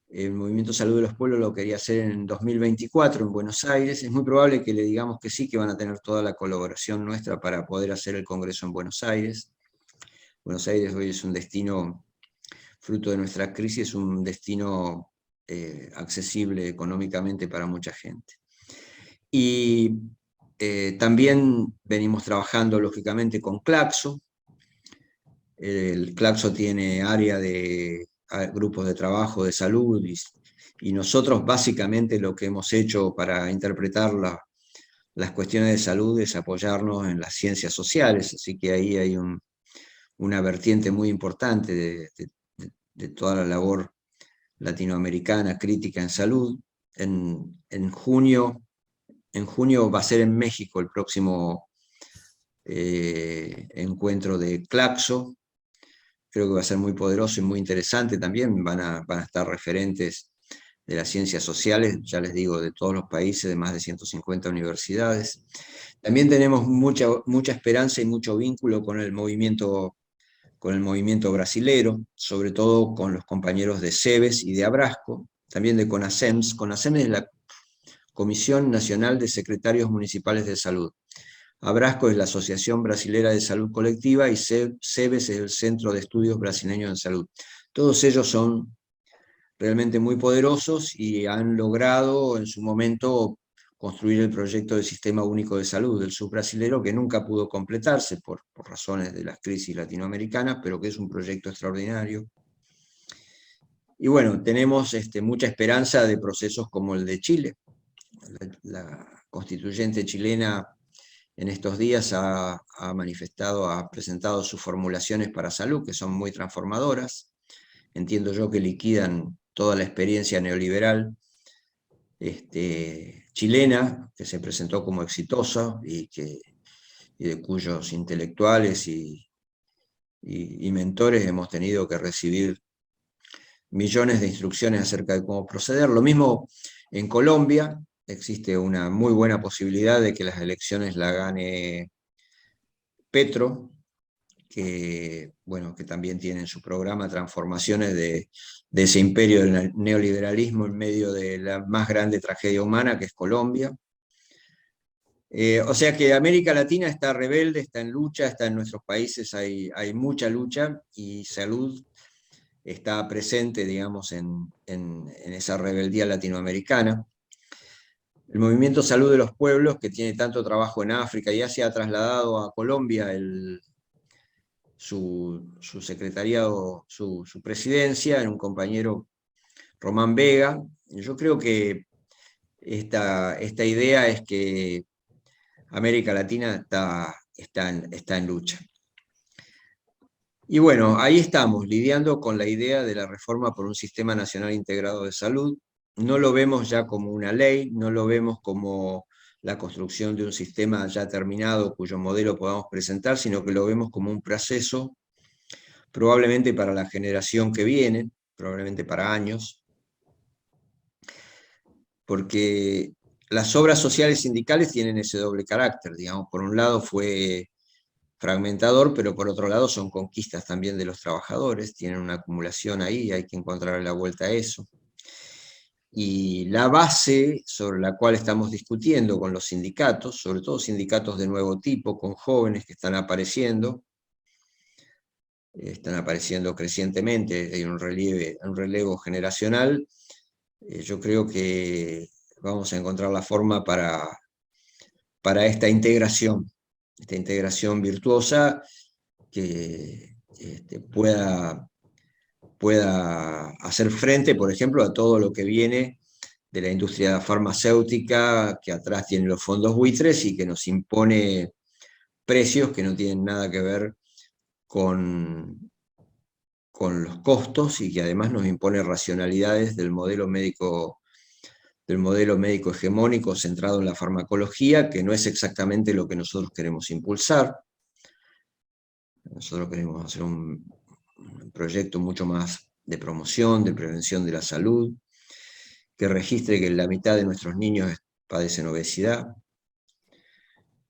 el Movimiento Salud de los Pueblos lo quería hacer en 2024 en Buenos Aires. Es muy probable que le digamos que sí, que van a tener toda la colaboración nuestra para poder hacer el congreso en Buenos Aires. Buenos Aires hoy es un destino, fruto de nuestra crisis, es un destino accesible económicamente para mucha gente. Y también venimos trabajando, lógicamente, con Claxo. El Claxo tiene área de grupos de trabajo de salud y nosotros básicamente lo que hemos hecho para interpretar las cuestiones de salud es apoyarnos en las ciencias sociales, así que ahí hay una vertiente muy importante de toda la labor latinoamericana crítica en salud. En junio va a ser en México el próximo encuentro de Claxo. Creo que va a ser muy poderoso y muy interesante también. Van a estar referentes de las ciencias sociales, ya les digo, de todos los países, de más de 150 universidades. También tenemos mucha esperanza y mucho vínculo con el movimiento brasilero, sobre todo con los compañeros de CEBES y de Abrasco, también de CONASEMS. CONASEMS es la Comisión Nacional de Secretarios Municipales de Salud. Abrasco es la Asociación Brasilera de Salud Colectiva y CEBES es el Centro de Estudios Brasileños en Salud. Todos ellos son realmente muy poderosos y han logrado en su momento construir el proyecto del Sistema Único de Salud del subbrasilero, que nunca pudo completarse por razones de las crisis latinoamericanas, pero que es un proyecto extraordinario. Y bueno, tenemos mucha esperanza de procesos como el de Chile. La constituyente chilena en estos días ha presentado sus formulaciones para salud, que son muy transformadoras. Entiendo yo que liquidan toda la experiencia neoliberal chilena, que se presentó como exitosa y de cuyos intelectuales y mentores hemos tenido que recibir millones de instrucciones acerca de cómo proceder. Lo mismo en Colombia. Existe una muy buena posibilidad de que las elecciones la gane Petro, que también tiene en su programa transformaciones de ese imperio del neoliberalismo en medio de la más grande tragedia humana, que es Colombia. O sea que América Latina está rebelde, está en lucha, está en nuestros países, hay mucha lucha, y salud está presente, digamos, en esa rebeldía latinoamericana. El Movimiento Salud de los Pueblos, que tiene tanto trabajo en África, ya se ha trasladado a Colombia su secretariado, su presidencia, en un compañero, Román Vega. Yo creo que esta idea es que América Latina está en lucha. Y bueno, ahí estamos, lidiando con la idea de la reforma por un sistema nacional integrado de salud. No lo vemos ya como una ley, no lo vemos como la construcción de un sistema ya terminado cuyo modelo podamos presentar, sino que lo vemos como un proceso, probablemente para la generación que viene, probablemente para años, porque las obras sociales sindicales tienen ese doble carácter, digamos. Por un lado fue fragmentador, pero por otro lado son conquistas también de los trabajadores, tienen una acumulación ahí, hay que encontrar la vuelta a eso. Y la base sobre la cual estamos discutiendo con los sindicatos, sobre todo sindicatos de nuevo tipo, con jóvenes que están apareciendo crecientemente, hay un relevo generacional. Yo creo que vamos a encontrar la forma para esta integración virtuosa que pueda hacer frente, por ejemplo, a todo lo que viene de la industria farmacéutica, que atrás tiene los fondos buitres y que nos impone precios que no tienen nada que ver con los costos y que además nos impone racionalidades del modelo médico hegemónico centrado en la farmacología, que no es exactamente lo que nosotros queremos impulsar. Nosotros queremos hacer un proyecto mucho más de promoción, de prevención de la salud, que registre que la mitad de nuestros niños padecen obesidad,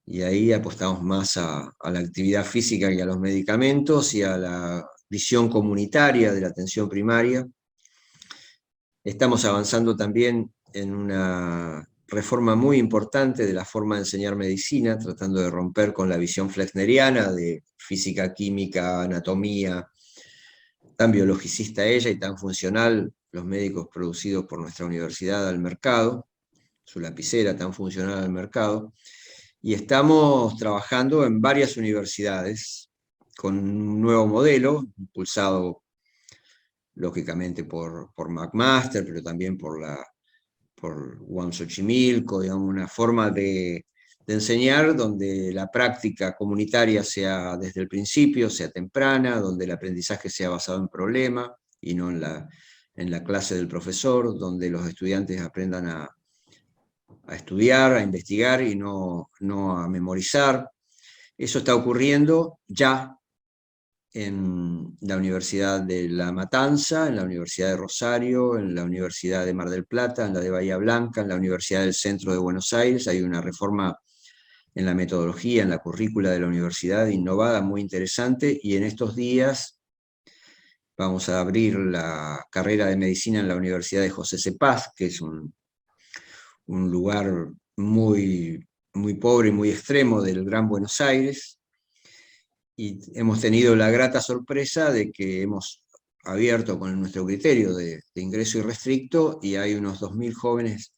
y ahí apostamos más a la actividad física que a los medicamentos y a la visión comunitaria de la atención primaria. Estamos avanzando también en una reforma muy importante de la forma de enseñar medicina, tratando de romper con la visión flexneriana de física, química, anatomía, tan biologicista ella y tan funcional los médicos producidos por nuestra universidad al mercado, su lapicera tan funcional al mercado, y estamos trabajando en varias universidades con un nuevo modelo, impulsado lógicamente por McMaster, pero también por Wang Xochimilco, digamos, una forma de enseñar donde la práctica comunitaria sea desde el principio, sea temprana, donde el aprendizaje sea basado en problema y no en la clase del profesor, donde los estudiantes aprendan a estudiar, a investigar y no a memorizar. Eso está ocurriendo ya en la Universidad de La Matanza, en la Universidad de Rosario, en la Universidad de Mar del Plata, en la de Bahía Blanca, en la Universidad del Centro de Buenos Aires. Hay una reforma en la metodología, en la currícula de la universidad, innovada, muy interesante, y en estos días vamos a abrir la carrera de medicina en la Universidad de José C. Paz, que es un lugar muy, muy pobre y muy extremo del Gran Buenos Aires, y hemos tenido la grata sorpresa de que hemos abierto con nuestro criterio de ingreso irrestricto, y hay unos 2.000 jóvenes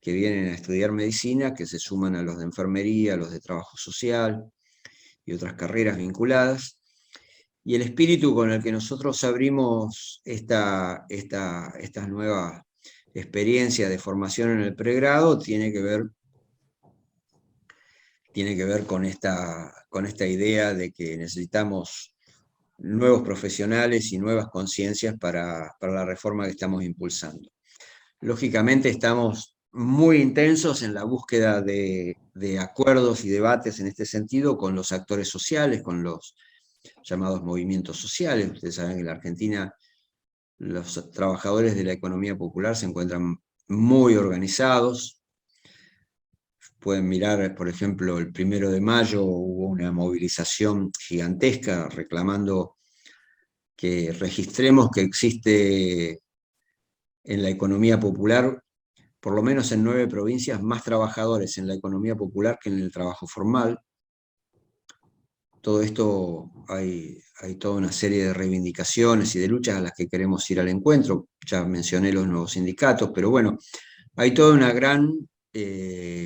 que vienen a estudiar medicina, que se suman a los de enfermería, a los de trabajo social y otras carreras vinculadas. Y el espíritu con el que nosotros abrimos esta nueva experiencia de formación en el pregrado tiene que ver con esta idea de que necesitamos nuevos profesionales y nuevas conciencias para la reforma que estamos impulsando. Lógicamente estamos muy intensos en la búsqueda de acuerdos y debates en este sentido con los actores sociales, con los llamados movimientos sociales. Ustedes saben que en la Argentina los trabajadores de la economía popular se encuentran muy organizados. Pueden mirar, por ejemplo, el 1 de mayo hubo una movilización gigantesca reclamando que registremos que existe en la economía popular, por lo menos en 9 provincias, más trabajadores en la economía popular que en el trabajo formal. Todo esto hay toda una serie de reivindicaciones y de luchas a las que queremos ir al encuentro. Ya mencioné los nuevos sindicatos, pero bueno, hay toda una gran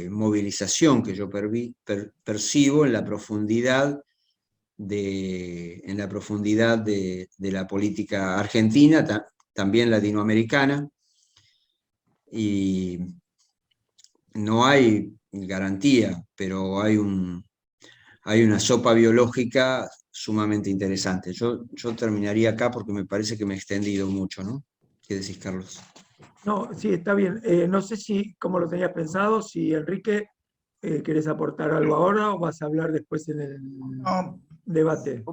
movilización que yo percibo en la profundidad de la política argentina, también latinoamericana, y no hay garantía, pero hay una sopa biológica sumamente interesante. Yo terminaría acá porque me parece que me he extendido mucho, ¿no? ¿Qué decís, Carlos? No, sí, está bien. No sé cómo lo tenías pensado, si Enrique, ¿querés aportar algo ahora o vas a hablar después en el No, debate?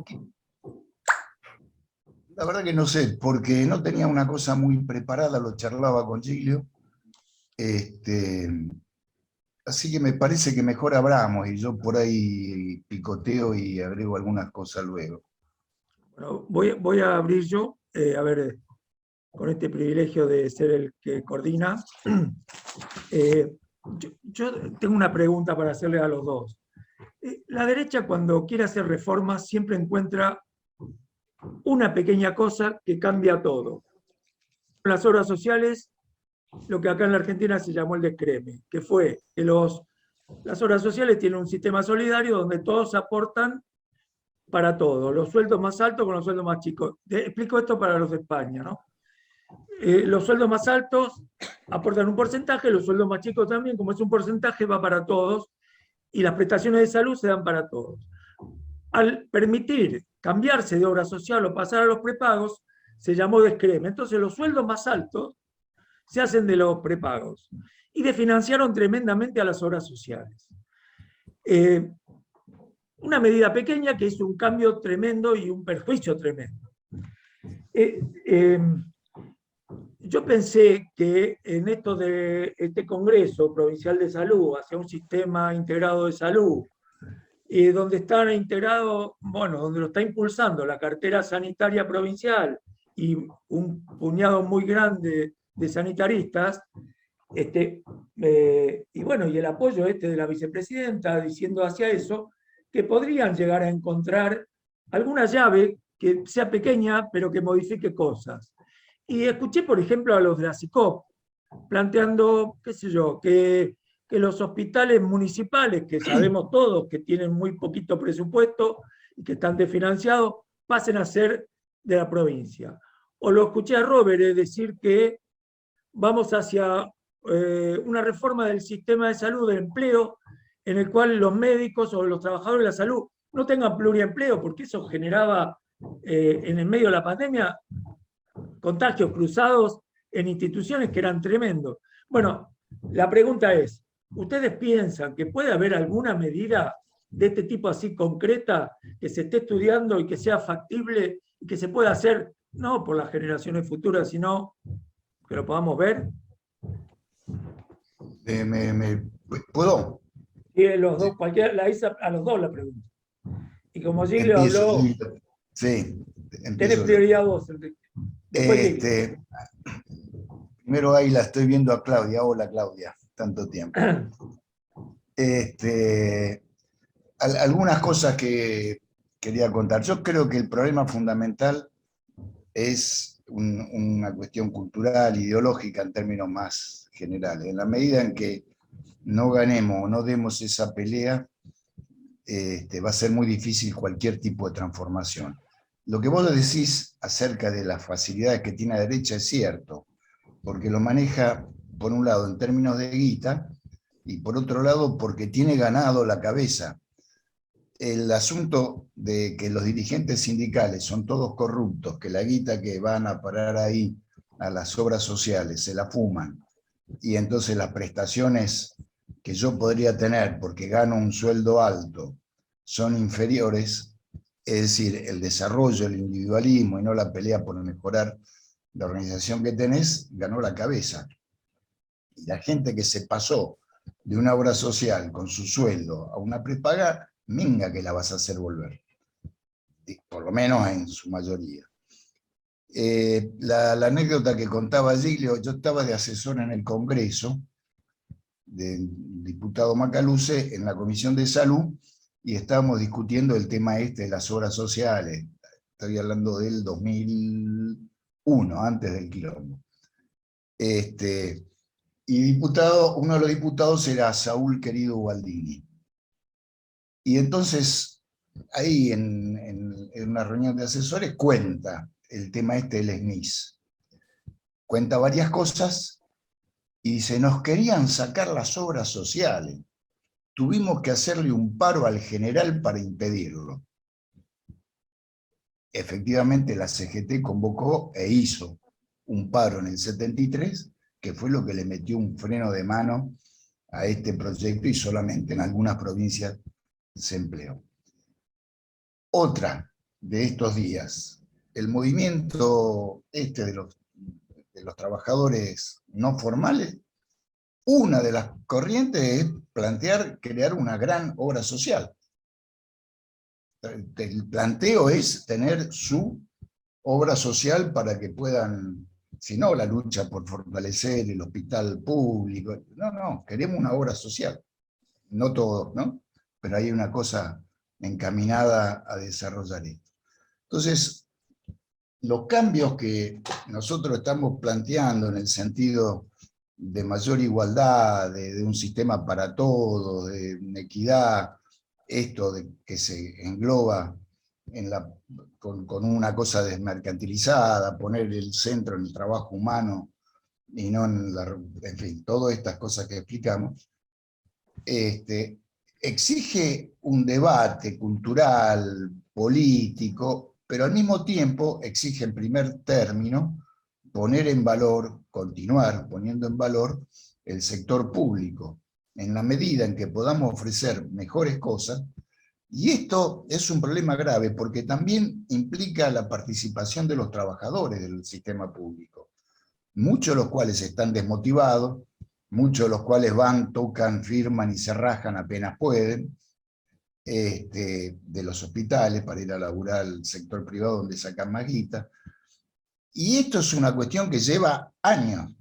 la verdad que no sé, porque no tenía una cosa muy preparada, lo charlaba con Giglio. Así que me parece que mejor abramos y yo por ahí picoteo y agrego algunas cosas luego. Bueno, voy a abrir yo, a ver, con este privilegio de ser el que coordina. Yo tengo una pregunta para hacerle a los dos. La derecha, cuando quiere hacer reformas, siempre encuentra una pequeña cosa que cambia todo. Las obras sociales, lo que acá en la Argentina se llamó el descreme, que fue que las obras sociales tienen un sistema solidario donde todos aportan para todo, los sueldos más altos con los sueldos más chicos. Explico esto para los de España, ¿no? Los sueldos más altos aportan un porcentaje, los sueldos más chicos también, como es un porcentaje, va para todos, y las prestaciones de salud se dan para todos. Al permitir cambiarse de obra social o pasar a los prepagos, se llamó descreme. Entonces los sueldos más altos se hacen de los prepagos y desfinanciaron tremendamente a las obras sociales. Una medida pequeña que hizo un cambio tremendo y un perjuicio tremendo. Yo pensé que en esto de este Congreso Provincial de Salud, hacia un sistema integrado de salud, donde están integrados, bueno, donde lo está impulsando la cartera sanitaria provincial y un puñado muy grande de sanitaristas, y bueno, y el apoyo de la vicepresidenta diciendo hacia eso, que podrían llegar a encontrar alguna llave que sea pequeña, pero que modifique cosas. Y escuché, por ejemplo, a los de la SICOP planteando, qué sé yo, que los hospitales municipales, que sabemos todos que tienen muy poquito presupuesto y que están desfinanciados, pasen a ser de la provincia. O lo escuché a Robert decir que vamos hacia una reforma del sistema de salud, de empleo, en el cual los médicos o los trabajadores de la salud no tengan pluriempleo, porque eso generaba en el medio de la pandemia contagios cruzados en instituciones que eran tremendos. Bueno, la pregunta es, ¿ustedes piensan que puede haber alguna medida de este tipo así concreta que se esté estudiando y que sea factible y que se pueda hacer, no por las generaciones futuras, sino que lo podamos ver? ¿Puedo? Sí, los dos, cualquiera, la hice a los dos la pregunta. Y como Giglio Empiezo. habló, Sí, tenés empiezo. prioridad vos, Enrique. Después Giglio. Primero ahí la estoy viendo a Claudia. Hola Claudia, tanto tiempo. Algunas cosas que quería contar. Yo creo que el problema fundamental es una cuestión cultural, ideológica en términos más generales. En la medida en que no ganemos o no demos esa pelea, va a ser muy difícil cualquier tipo de transformación. Lo que vos decís acerca de las facilidades que tiene la derecha es cierto, porque lo maneja, por un lado, en términos de guita, y por otro lado, porque tiene ganado la cabeza. El asunto de que los dirigentes sindicales son todos corruptos, que la guita que van a parar ahí a las obras sociales se la fuman, y entonces las prestaciones que yo podría tener porque gano un sueldo alto son inferiores, es decir, el desarrollo, el individualismo y no la pelea por mejorar la organización que tenés, ganó la cabeza. Y la gente que se pasó de una obra social con su sueldo a una prepaga, minga que la vas a hacer volver, por lo menos en su mayoría. La anécdota que contaba Giglio, yo estaba de asesor en el Congreso, del diputado Macaluce, en la Comisión de Salud, y estábamos discutiendo el tema de las obras sociales. Estoy hablando del 2001, antes del quilombo. Y uno de los diputados era Saúl Querido Ubaldini. Y entonces, ahí en una reunión de asesores, cuenta el tema del SNIS. Cuenta varias cosas y dice, nos querían sacar las obras sociales. Tuvimos que hacerle un paro al general para impedirlo. Efectivamente, la CGT convocó e hizo un paro en el 73, que fue lo que le metió un freno de mano a este proyecto y solamente en algunas provincias se empleó. Otra de estos días, el movimiento de los trabajadores no formales, una de las corrientes es plantear crear una gran obra social. El planteo es tener su obra social para que puedan, si no la lucha por fortalecer el hospital público, no, queremos una obra social. No todos, ¿no? Pero hay una cosa encaminada a desarrollar esto. Entonces, los cambios que nosotros estamos planteando en el sentido de mayor igualdad, de un sistema para todos, de equidad, esto de que se engloba con una cosa desmercantilizada, poner el centro en el trabajo humano y no en fin, todas estas cosas que explicamos, exige un debate cultural, político, pero al mismo tiempo exige en primer término poner en valor, continuar poniendo en valor el sector público, en la medida en que podamos ofrecer mejores cosas. Y esto es un problema grave porque también implica la participación de los trabajadores del sistema público, muchos de los cuales están desmotivados, muchos de los cuales van, tocan, firman y se rajan apenas pueden, de los hospitales para ir a laburar al sector privado donde sacan más guita. Y esto es una cuestión que lleva años.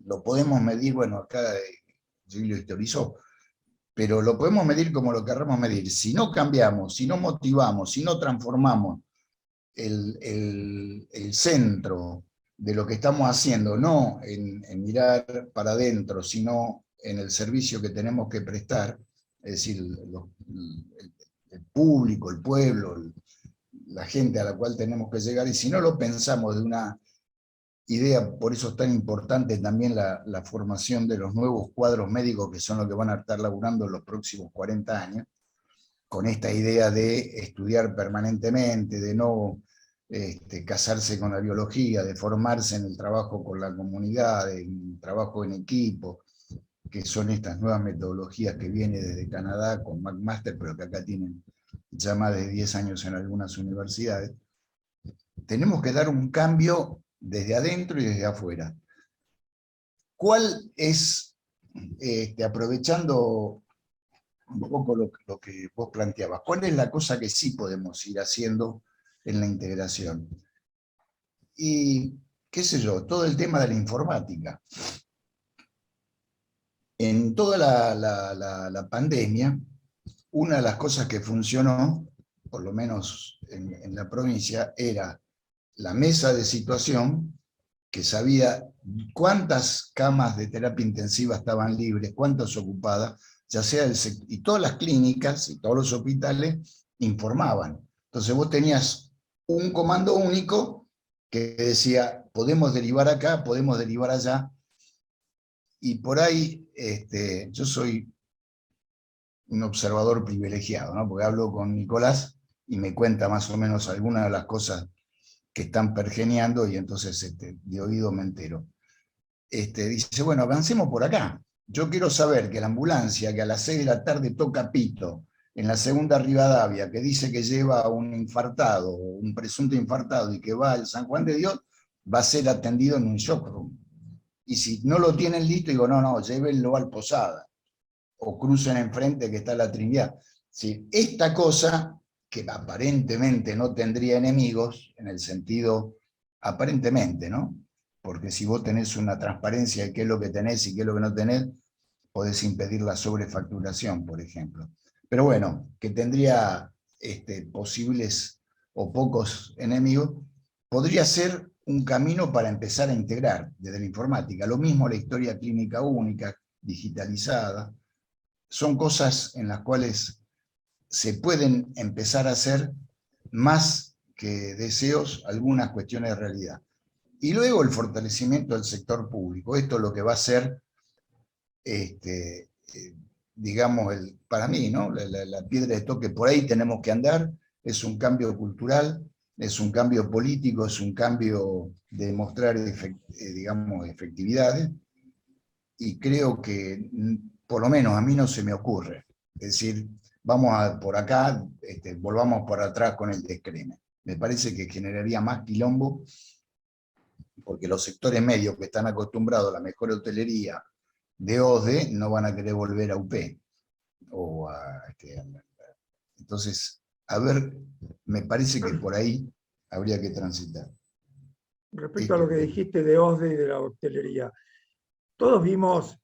Lo podemos medir, bueno, acá Gil lo historizó, pero lo podemos medir como lo querramos medir. Si no cambiamos, si no motivamos, si no transformamos el centro de lo que estamos haciendo, no en mirar para adentro, sino en el servicio que tenemos que prestar, es decir, el público, el pueblo, la gente a la cual tenemos que llegar, y si no lo pensamos de una idea, por eso es tan importante también la formación de los nuevos cuadros médicos que son los que van a estar laburando en los próximos 40 años, con esta idea de estudiar permanentemente, de no casarse con la biología, de formarse en el trabajo con la comunidad, en el trabajo en equipo, que son estas nuevas metodologías que vienen desde Canadá con McMaster, pero que acá tienen ya más de 10 años en algunas universidades. Tenemos que dar un cambio desde adentro y desde afuera. ¿Cuál es, aprovechando un poco lo que vos planteabas, cuál es la cosa que sí podemos ir haciendo en la integración? Y, qué sé yo, todo el tema de la informática. En toda la pandemia, una de las cosas que funcionó, por lo menos en la provincia, era la mesa de situación, que sabía cuántas camas de terapia intensiva estaban libres, cuántas ocupadas, ya sea y todas las clínicas y todos los hospitales informaban. Entonces vos tenías un comando único que decía, podemos derivar acá, podemos derivar allá, y por ahí yo soy un observador privilegiado, ¿no? Porque hablo con Nicolás y me cuenta más o menos algunas de las cosas que están pergeneando, y entonces de oído me entero. Dice, bueno, avancemos por acá. Yo quiero saber que la ambulancia que a las 6 de la tarde toca pito en la segunda Rivadavia, que dice que lleva a un infartado, un presunto infartado, y que va al San Juan de Dios, va a ser atendido en un shock room. Y si no lo tienen listo, digo, no, llévenlo al Posada, o crucen enfrente que está la Trinidad. Sí, esta cosa, que aparentemente no tendría enemigos, en el sentido, aparentemente, ¿no? Porque si vos tenés una transparencia de qué es lo que tenés y qué es lo que no tenés, podés impedir la sobrefacturación, por ejemplo. Pero bueno, que tendría posibles o pocos enemigos, podría ser un camino para empezar a integrar desde la informática. Lo mismo la historia clínica única, digitalizada. Son cosas en las cuales se pueden empezar a hacer más que deseos, algunas cuestiones de realidad. Y luego el fortalecimiento del sector público. Esto es lo que va a ser, digamos, para mí, ¿no? La piedra de toque. Por ahí tenemos que andar. Es un cambio cultural, es un cambio político, es un cambio de mostrar, digamos, efectividades. Y creo que, por lo menos a mí no se me ocurre. Es decir, vamos por acá, volvamos por atrás con el descreme. Me parece que generaría más quilombo, porque los sectores medios que están acostumbrados a la mejor hotelería de OSDE no van a querer volver a UP. Entonces, a ver, me parece que por ahí habría que transitar. Respecto a lo que dijiste de OSDE y de la hotelería, todos vimos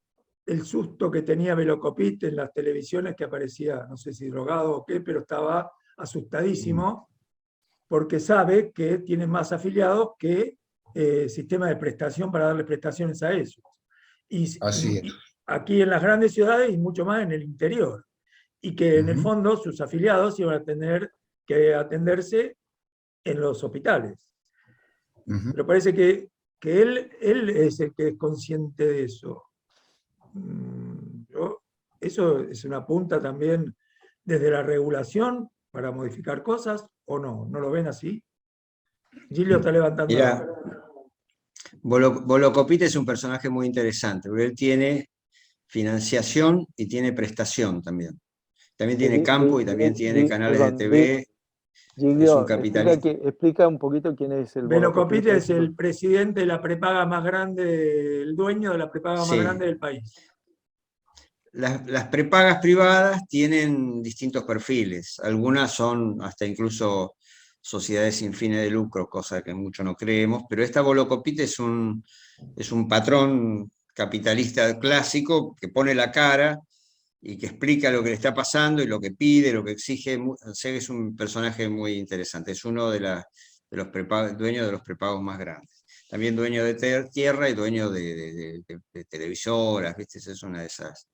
el susto que tenía Velocopit en las televisiones, que aparecía, no sé si drogado o qué, pero estaba asustadísimo porque sabe que tiene más afiliados que sistema de prestación para darle prestaciones a ellos. Así es. Y aquí en las grandes ciudades y mucho más en el interior. Y que en el fondo sus afiliados iban a tener que atenderse en los hospitales. Pero parece que que él es el que es consciente de eso. Eso es una punta también desde la regulación para modificar cosas, ¿o no? ¿No lo ven así? Gilio está levantando la Mira, mano. Volocopite es un personaje muy interesante, porque él tiene financiación y tiene prestación también. También tiene campo y también tiene canales de Perdón, TV. Es un Giglio, capitalista. explica un poquito quién es el Velocopite Volocopite. es el presidente de la prepaga más grande, el dueño de la prepaga más Sí. grande del país. Las prepagas privadas tienen distintos perfiles. Algunas son hasta incluso sociedades sin fines de lucro, cosa que mucho no creemos, pero esta Volocopite es un patrón capitalista clásico que pone la cara y que explica lo que le está pasando y lo que pide, lo que exige. O sea, es un personaje muy interesante. Es uno de los dueños de los prepagos más grandes. También dueño de tierra y dueño de televisoras, ¿viste? Esa es una de esas.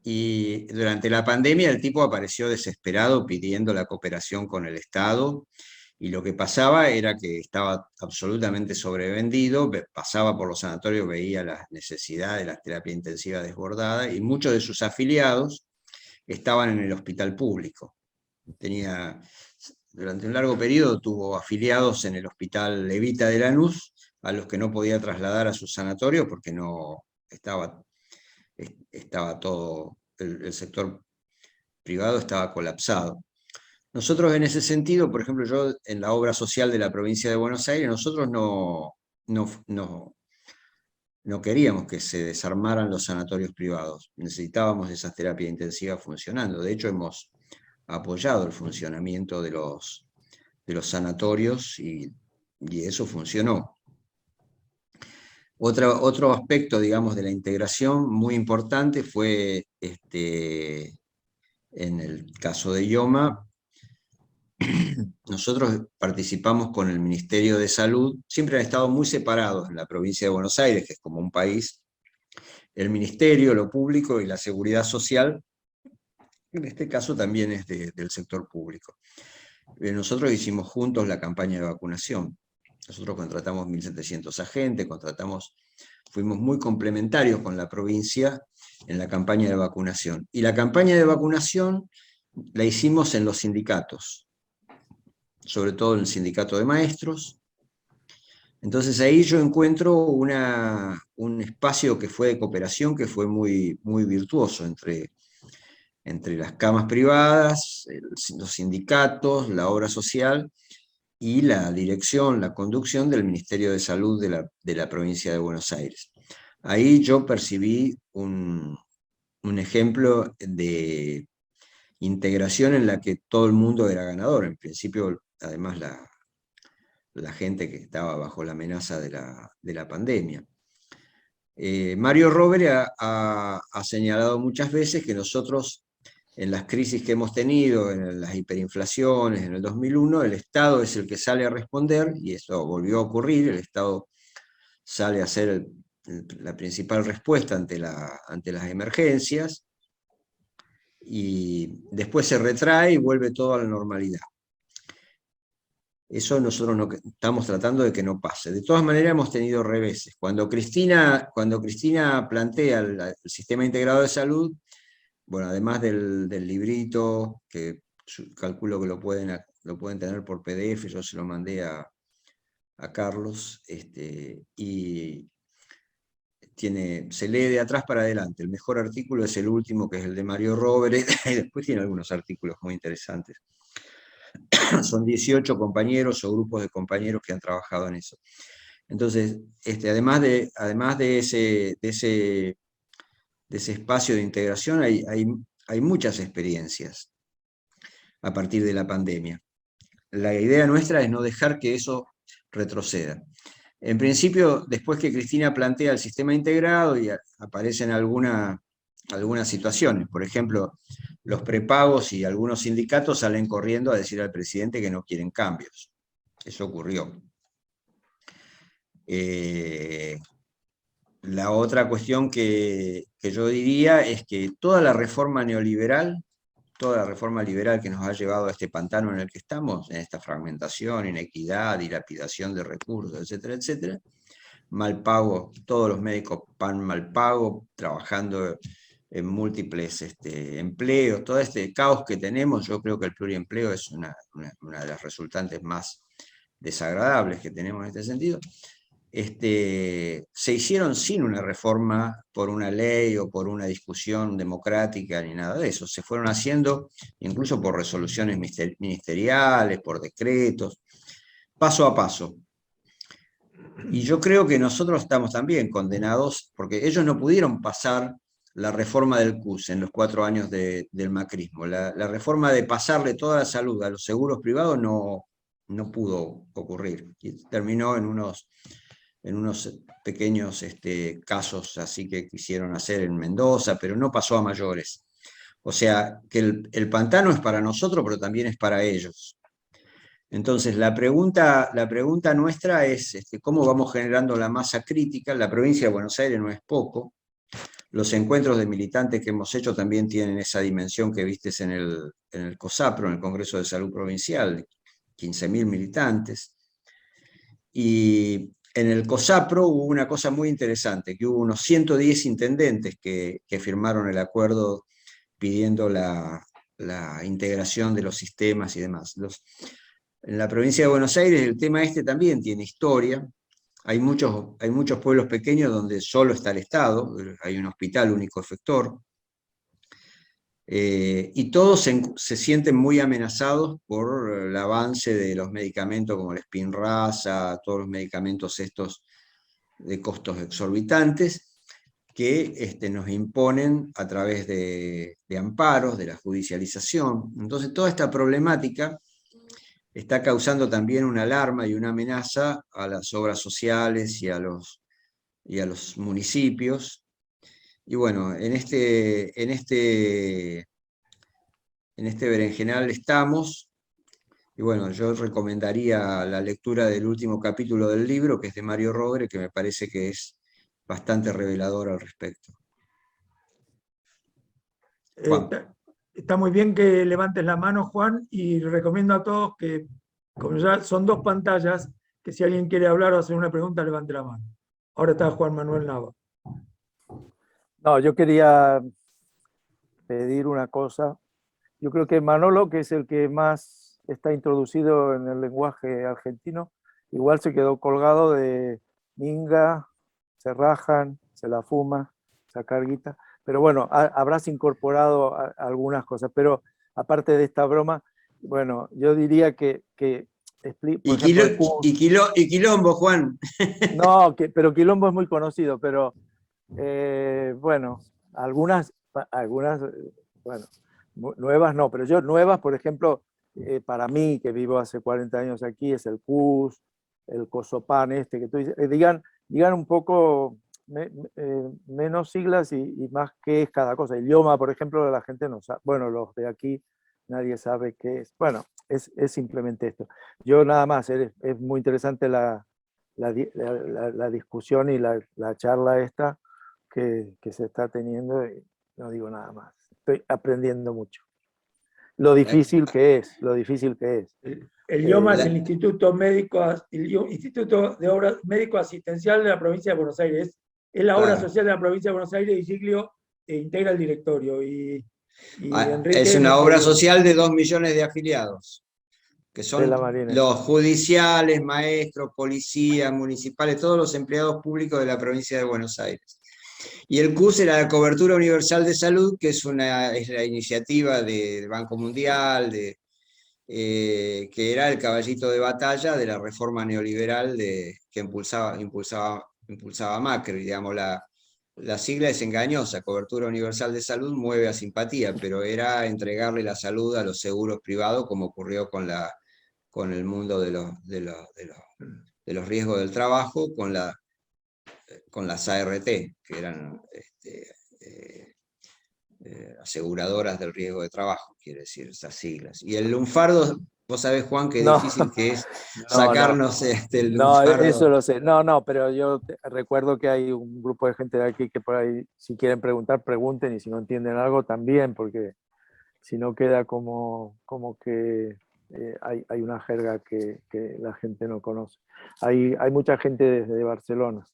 Y durante la pandemia el tipo apareció desesperado pidiendo la cooperación con el Estado, y lo que pasaba era que estaba absolutamente sobrevendido, pasaba por los sanatorios, veía las necesidades de la terapia intensiva desbordada, y muchos de sus afiliados estaban en el hospital público. Durante un largo periodo tuvo afiliados en el hospital Levita de Lanús, a los que no podía trasladar a su sanatorio porque no estaba todo, el sector privado estaba colapsado. Nosotros en ese sentido, por ejemplo, yo en la obra social de la provincia de Buenos Aires, nosotros no queríamos que se desarmaran los sanatorios privados. Necesitábamos esas terapias intensivas funcionando. De hecho, hemos apoyado el funcionamiento de los sanatorios y eso funcionó. Otro aspecto, digamos, de la integración muy importante fue, en el caso de IOMA, nosotros participamos con el Ministerio de Salud, siempre han estado muy separados en la provincia de Buenos Aires, que es como un país, el Ministerio, lo público y la seguridad social, en este caso también es del sector público. Nosotros hicimos juntos la campaña de vacunación. Nosotros contratamos 1.700 agentes, fuimos muy complementarios con la provincia en la campaña de vacunación. Y la campaña de vacunación la hicimos en los sindicatos, sobre todo en el sindicato de maestros. Entonces ahí yo encuentro un espacio que fue de cooperación, que fue muy, muy virtuoso entre las camas privadas, los sindicatos, la obra social y la dirección, la conducción del Ministerio de Salud de la provincia de Buenos Aires. Ahí yo percibí un ejemplo de integración en la que todo el mundo era ganador. En principio, además, la gente que estaba bajo la amenaza de la pandemia. Mario Rovere ha señalado muchas veces que nosotros, en las crisis que hemos tenido, en las hiperinflaciones, en el 2001, el Estado es el que sale a responder, y esto volvió a ocurrir. El Estado sale a ser la principal respuesta ante las emergencias, y después se retrae y vuelve todo a la normalidad. Eso nosotros no, estamos tratando de que no pase. De todas maneras hemos tenido reveses. Cuando Cristina plantea el sistema integrado de salud, bueno, además del librito, que calculo que lo pueden tener por PDF, yo se lo mandé a Carlos, y se lee de atrás para adelante. El mejor artículo es el último, que es el de Mario Rovere, y después tiene algunos artículos muy interesantes. Son 18 compañeros o grupos de compañeros que han trabajado en eso. Entonces, además de ese espacio de integración, hay muchas experiencias a partir de la pandemia. La idea nuestra es no dejar que eso retroceda. En principio, después que Cristina plantea el sistema integrado, y aparecen algunas situaciones. Por ejemplo, los prepagos y algunos sindicatos salen corriendo a decir al presidente que no quieren cambios. Eso ocurrió. La otra cuestión que yo diría es que toda la reforma neoliberal, toda la reforma liberal que nos ha llevado a este pantano en el que estamos, en esta fragmentación, inequidad, dilapidación de recursos, etcétera, etcétera, mal pago, todos los médicos van mal pago, trabajando en múltiples empleos, todo este caos que tenemos. Yo creo que el pluriempleo es una de las resultantes más desagradables que tenemos en este sentido. Se hicieron sin una reforma por una ley o por una discusión democrática ni nada de eso. Se fueron haciendo incluso por resoluciones ministeriales, por decretos, paso a paso. Y yo creo que nosotros estamos también condenados, porque ellos no pudieron pasar la reforma del CUS en los 4 años del macrismo. La reforma de pasarle toda la salud a los seguros privados no pudo ocurrir. Y terminó en unos pequeños casos así que quisieron hacer en Mendoza, pero no pasó a mayores. O sea, que el pantano es para nosotros, pero también es para ellos. Entonces, la pregunta nuestra es cómo vamos generando la masa crítica. La provincia de Buenos Aires no es poco. Los encuentros de militantes que hemos hecho también tienen esa dimensión que vistes en el COSAPRO, en el Congreso de Salud Provincial, 15.000 militantes. Y en el COSAPRO hubo una cosa muy interesante, que hubo unos 110 intendentes que firmaron el acuerdo pidiendo la integración de los sistemas y demás. En la provincia de Buenos Aires el tema también tiene historia. Hay muchos pueblos pequeños donde solo está el Estado, hay un hospital único efector, y todos se sienten muy amenazados por el avance de los medicamentos como el Spinraza, todos los medicamentos estos de costos exorbitantes que nos imponen a través de amparos, de la judicialización. Entonces toda esta problemática está causando también una alarma y una amenaza a las obras sociales y a los municipios. Y bueno, en este berenjenal estamos. Y bueno, yo recomendaría la lectura del último capítulo del libro, que es de Mario Rogre, que me parece que es bastante revelador al respecto. Juan. Está muy bien que levantes la mano, Juan, y recomiendo a todos que, como ya son 2 pantallas, que si alguien quiere hablar o hacer una pregunta, levante la mano. Ahora está Juan Manuel Nava. No, yo quería pedir una cosa. Yo creo que Manolo, que es el que más está introducido en el lenguaje argentino, igual se quedó colgado de minga, se rajan, se la fuma, sacar guita. Pero bueno, habrás incorporado algunas cosas. Pero aparte de esta broma, bueno, yo diría que por ejemplo, y Quilombo, Juan. no, pero Quilombo es muy conocido, pero bueno, algunas, bueno, nuevas no, pero yo nuevas, por ejemplo, para mí, que vivo hace 40 años aquí, es el CUS, el COSOPAN que tú dices, digan un poco menos siglas y más qué es cada cosa. Idioma, por ejemplo, la gente no sabe, bueno, los de aquí nadie sabe qué es. Bueno, es simplemente esto. Yo nada más, es muy interesante la discusión y la charla esta que se está teniendo, y no digo nada más. Estoy aprendiendo mucho. Lo difícil que es. El IOMA es el Instituto de Obras Médico Asistencial de la provincia de Buenos Aires. Es la obra social de la provincia de Buenos Aires y Giglio integra el directorio. Y Enrique es una obra social de 2 millones de afiliados, que son los judiciales, maestros, policías, municipales, todos los empleados públicos de la provincia de Buenos Aires. Y el CUS era la Cobertura Universal de Salud, que es la iniciativa del Banco Mundial, que era el caballito de batalla de la reforma neoliberal que impulsaba Macri. Digamos, la sigla es engañosa, Cobertura Universal de Salud mueve a simpatía, pero era entregarle la salud a los seguros privados, como ocurrió con el mundo de los riesgos del trabajo, con las ART, que eran aseguradoras del riesgo de trabajo, quiere decir, esas siglas. Y el lunfardo, vos sabés, Juan, qué difícil que es sacarnos el lunfardo. No, eso lo sé. No, pero yo recuerdo que hay un grupo de gente de aquí que por ahí, si quieren preguntar, pregunten, y si no entienden algo, también, porque si no queda como que hay una jerga que la gente no conoce. Hay mucha gente desde Barcelona.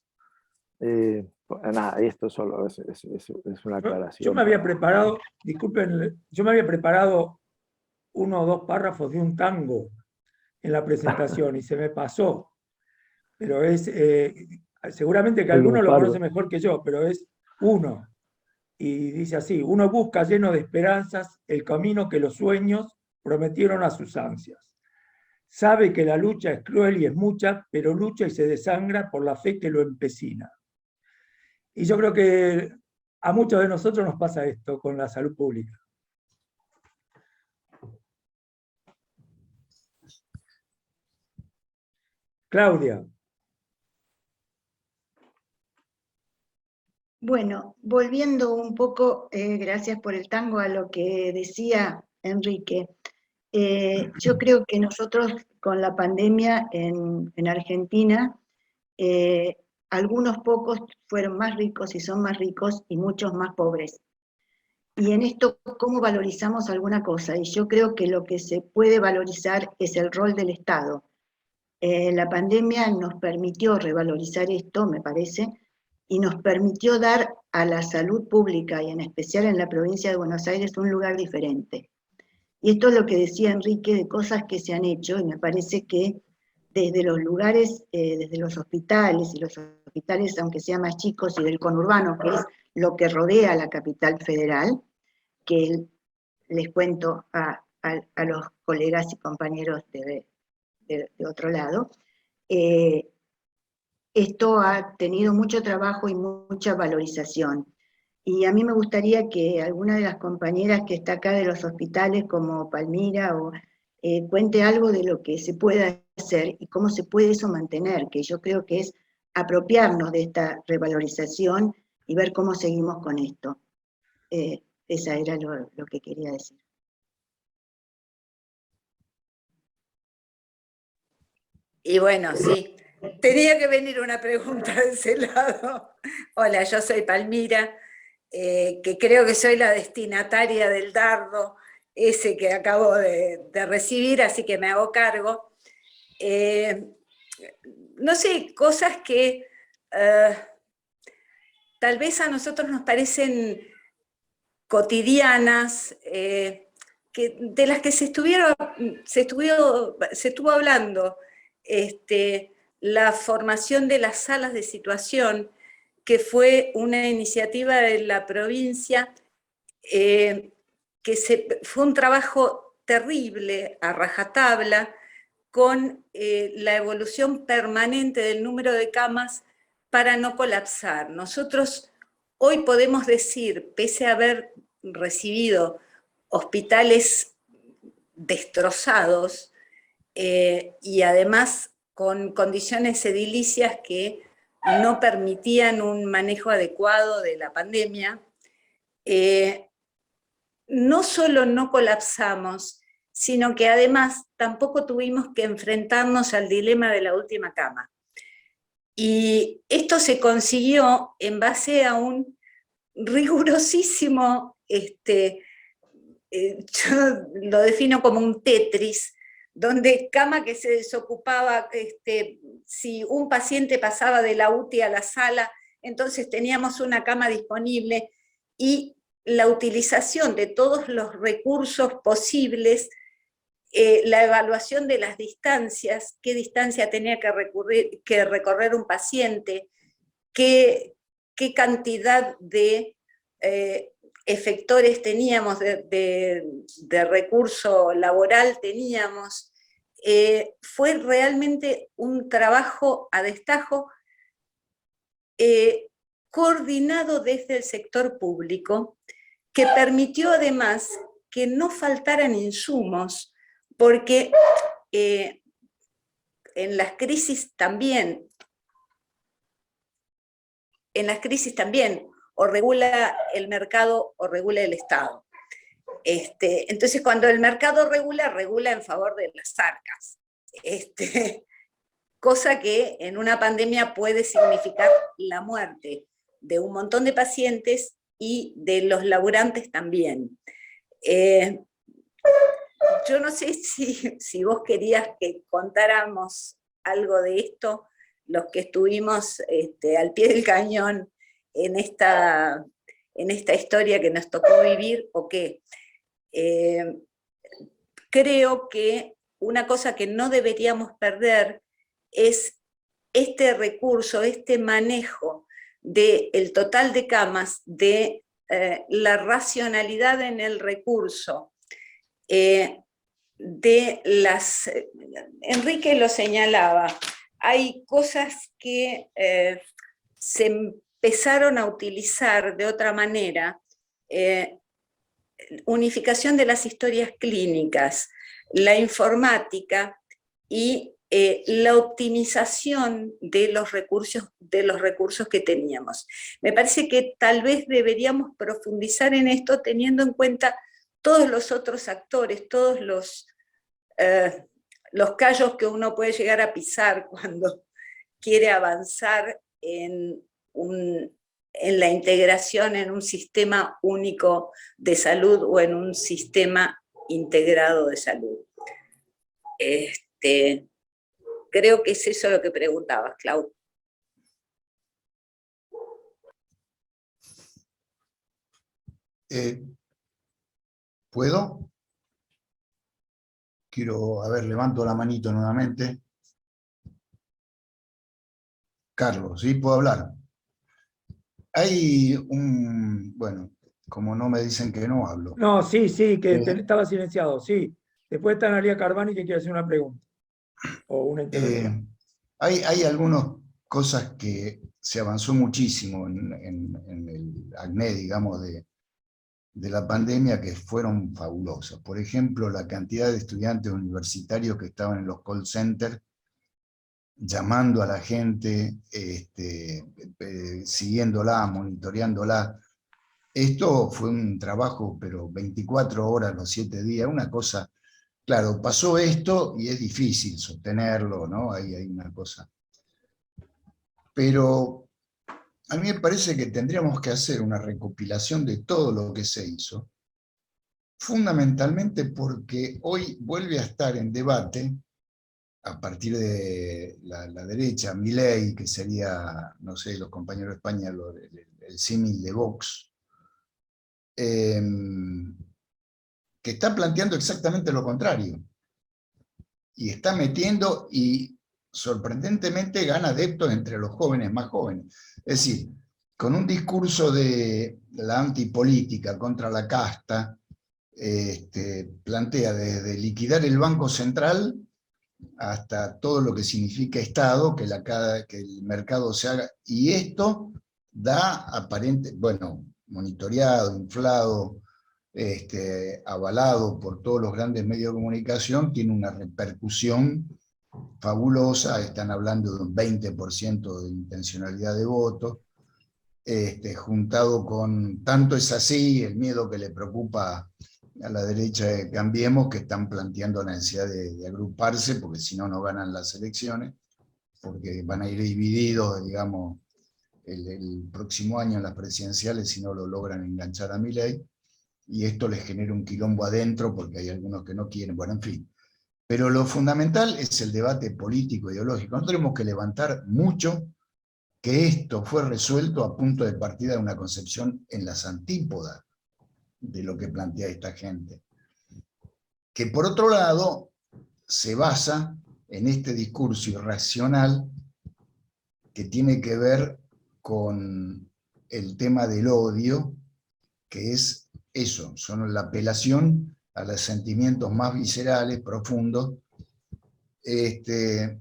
Nada, esto solo es una aclaración. Yo me había preparado, disculpen, yo me había preparado 1 o 2 párrafos de un tango en la presentación y se me pasó. Pero es, seguramente que El alguno lo lunfardo. conoce mejor que yo, pero es uno. Y dice así: uno busca lleno de esperanzas el camino que los sueños prometieron a sus ansias. Sabe que la lucha es cruel y es mucha, pero lucha y se desangra por la fe que lo empecina. Y yo creo que a muchos de nosotros nos pasa esto con la salud pública. Claudia. Bueno, volviendo un poco, gracias por el tango, a lo que decía Enrique. Yo creo que nosotros con la pandemia en Argentina, algunos pocos fueron más ricos y son más ricos y muchos más pobres. Y en esto, ¿cómo valorizamos alguna cosa? Y yo creo que lo que se puede valorizar es el rol del Estado. La pandemia nos permitió revalorizar esto, me parece, y nos permitió dar a la salud pública, y en especial en la provincia de Buenos Aires, un lugar diferente. Y esto es lo que decía Enrique, de cosas que se han hecho, y me parece que desde los lugares, desde los hospitales, y los hospitales, aunque sean más chicos, y del conurbano, que es lo que rodea a la capital federal, que les cuento a los colegas y compañeros de otro lado, esto ha tenido mucho trabajo y mucha valorización. Y a mí me gustaría que alguna de las compañeras que está acá de los hospitales, como Palmira, cuente algo de lo que se puede hacer y cómo se puede eso mantener, que yo creo que es apropiarnos de esta revalorización y ver cómo seguimos con esto. Esa era lo que quería decir. Y bueno, sí, tenía que venir una pregunta de ese lado. Hola, yo soy Palmira, que creo que soy la destinataria del dardo, ese que acabo de recibir, así que me hago cargo. No sé, cosas que tal vez a nosotros nos parecen cotidianas, de las que se estuvo hablando, la formación de las salas de situación, que fue una iniciativa de la provincia, fue un trabajo terrible, a rajatabla, con la evolución permanente del número de camas para no colapsar. Nosotros hoy podemos decir, pese a haber recibido hospitales destrozados y además con condiciones edilicias que no permitían un manejo adecuado de la pandemia, no solo no colapsamos, sino que además tampoco tuvimos que enfrentarnos al dilema de la última cama. Y esto se consiguió en base a un rigurosísimo, yo lo defino como un Tetris, donde cama que se desocupaba, si un paciente pasaba de la UTI a la sala, entonces teníamos una cama disponible, y la utilización de todos los recursos posibles, la evaluación de las distancias, qué distancia tenía que recorrer un paciente, qué cantidad de efectores teníamos, de recurso laboral teníamos. Fue realmente un trabajo a destajo, coordinado desde el sector público, que permitió además que no faltaran insumos, porque en las crisis también, o regula el mercado o regula el Estado. Entonces, cuando el mercado regula en favor de las arcas. Cosa que en una pandemia puede significar la muerte de un montón de pacientes y de los laburantes también. Yo no sé si vos querías que contáramos algo de esto, los que estuvimos al pie del cañón en esta historia que nos tocó vivir, o qué. Creo que una cosa que no deberíamos perder es este recurso, este manejo del total de camas, de la racionalidad en el recurso, Enrique lo señalaba, hay cosas que se empezaron a utilizar de otra manera, unificación de las historias clínicas, la informática y la optimización de los recursos que teníamos. Me parece que tal vez deberíamos profundizar en esto teniendo en cuenta todos los otros actores, todos los callos que uno puede llegar a pisar cuando quiere avanzar en la integración en un sistema único de salud o en un sistema integrado de salud. Creo que es eso lo que preguntabas, Clau. ¿Puedo? Quiero, a ver, levanto la manito nuevamente. Carlos, ¿sí? ¿Puedo hablar? Hay bueno, como no me dicen que no hablo. No, sí, que estaba silenciado, sí. Después está Analia Carbani que quiere hacer una pregunta. O una intervención. Hay algunas cosas que se avanzó muchísimo en el acné, digamos, de la pandemia, que fueron fabulosas. Por ejemplo, la cantidad de estudiantes universitarios que estaban en los call centers, llamando a la gente, siguiéndola, monitoreándola. Esto fue un trabajo, pero 24 horas los 7 días, una cosa. Claro, pasó esto y es difícil sostenerlo, ¿no? Ahí hay una cosa. Pero a mí me parece que tendríamos que hacer una recopilación de todo lo que se hizo, fundamentalmente porque hoy vuelve a estar en debate, a partir de la derecha, Milei, que sería, no sé, los compañeros de España, el símil de Vox, que está planteando exactamente lo contrario. Y está metiendo, y sorprendentemente gana adeptos entre los jóvenes más jóvenes. Es decir, con un discurso de la antipolítica contra la casta, plantea desde liquidar el Banco Central hasta todo lo que significa Estado, que el mercado se haga, y esto da bueno, monitoreado, inflado, avalado por todos los grandes medios de comunicación, tiene una repercusión fabulosa. Están hablando de un 20% de intencionalidad de voto, juntado con, tanto es así, el miedo que le preocupa a la derecha de Cambiemos, que están planteando la necesidad de agruparse, porque si no, no ganan las elecciones, porque van a ir divididos, digamos, el próximo año en las presidenciales si no lo logran enganchar a Milei, y esto les genera un quilombo adentro, porque hay algunos que no quieren, bueno, en fin. Pero lo fundamental es el debate político, ideológico. No tenemos que levantar mucho que esto fue resuelto a punto de partida de una concepción en las antípodas de lo que plantea esta gente. Que por otro lado, se basa en este discurso irracional que tiene que ver con el tema del odio, que es eso, son la apelación a los sentimientos más viscerales, profundos, que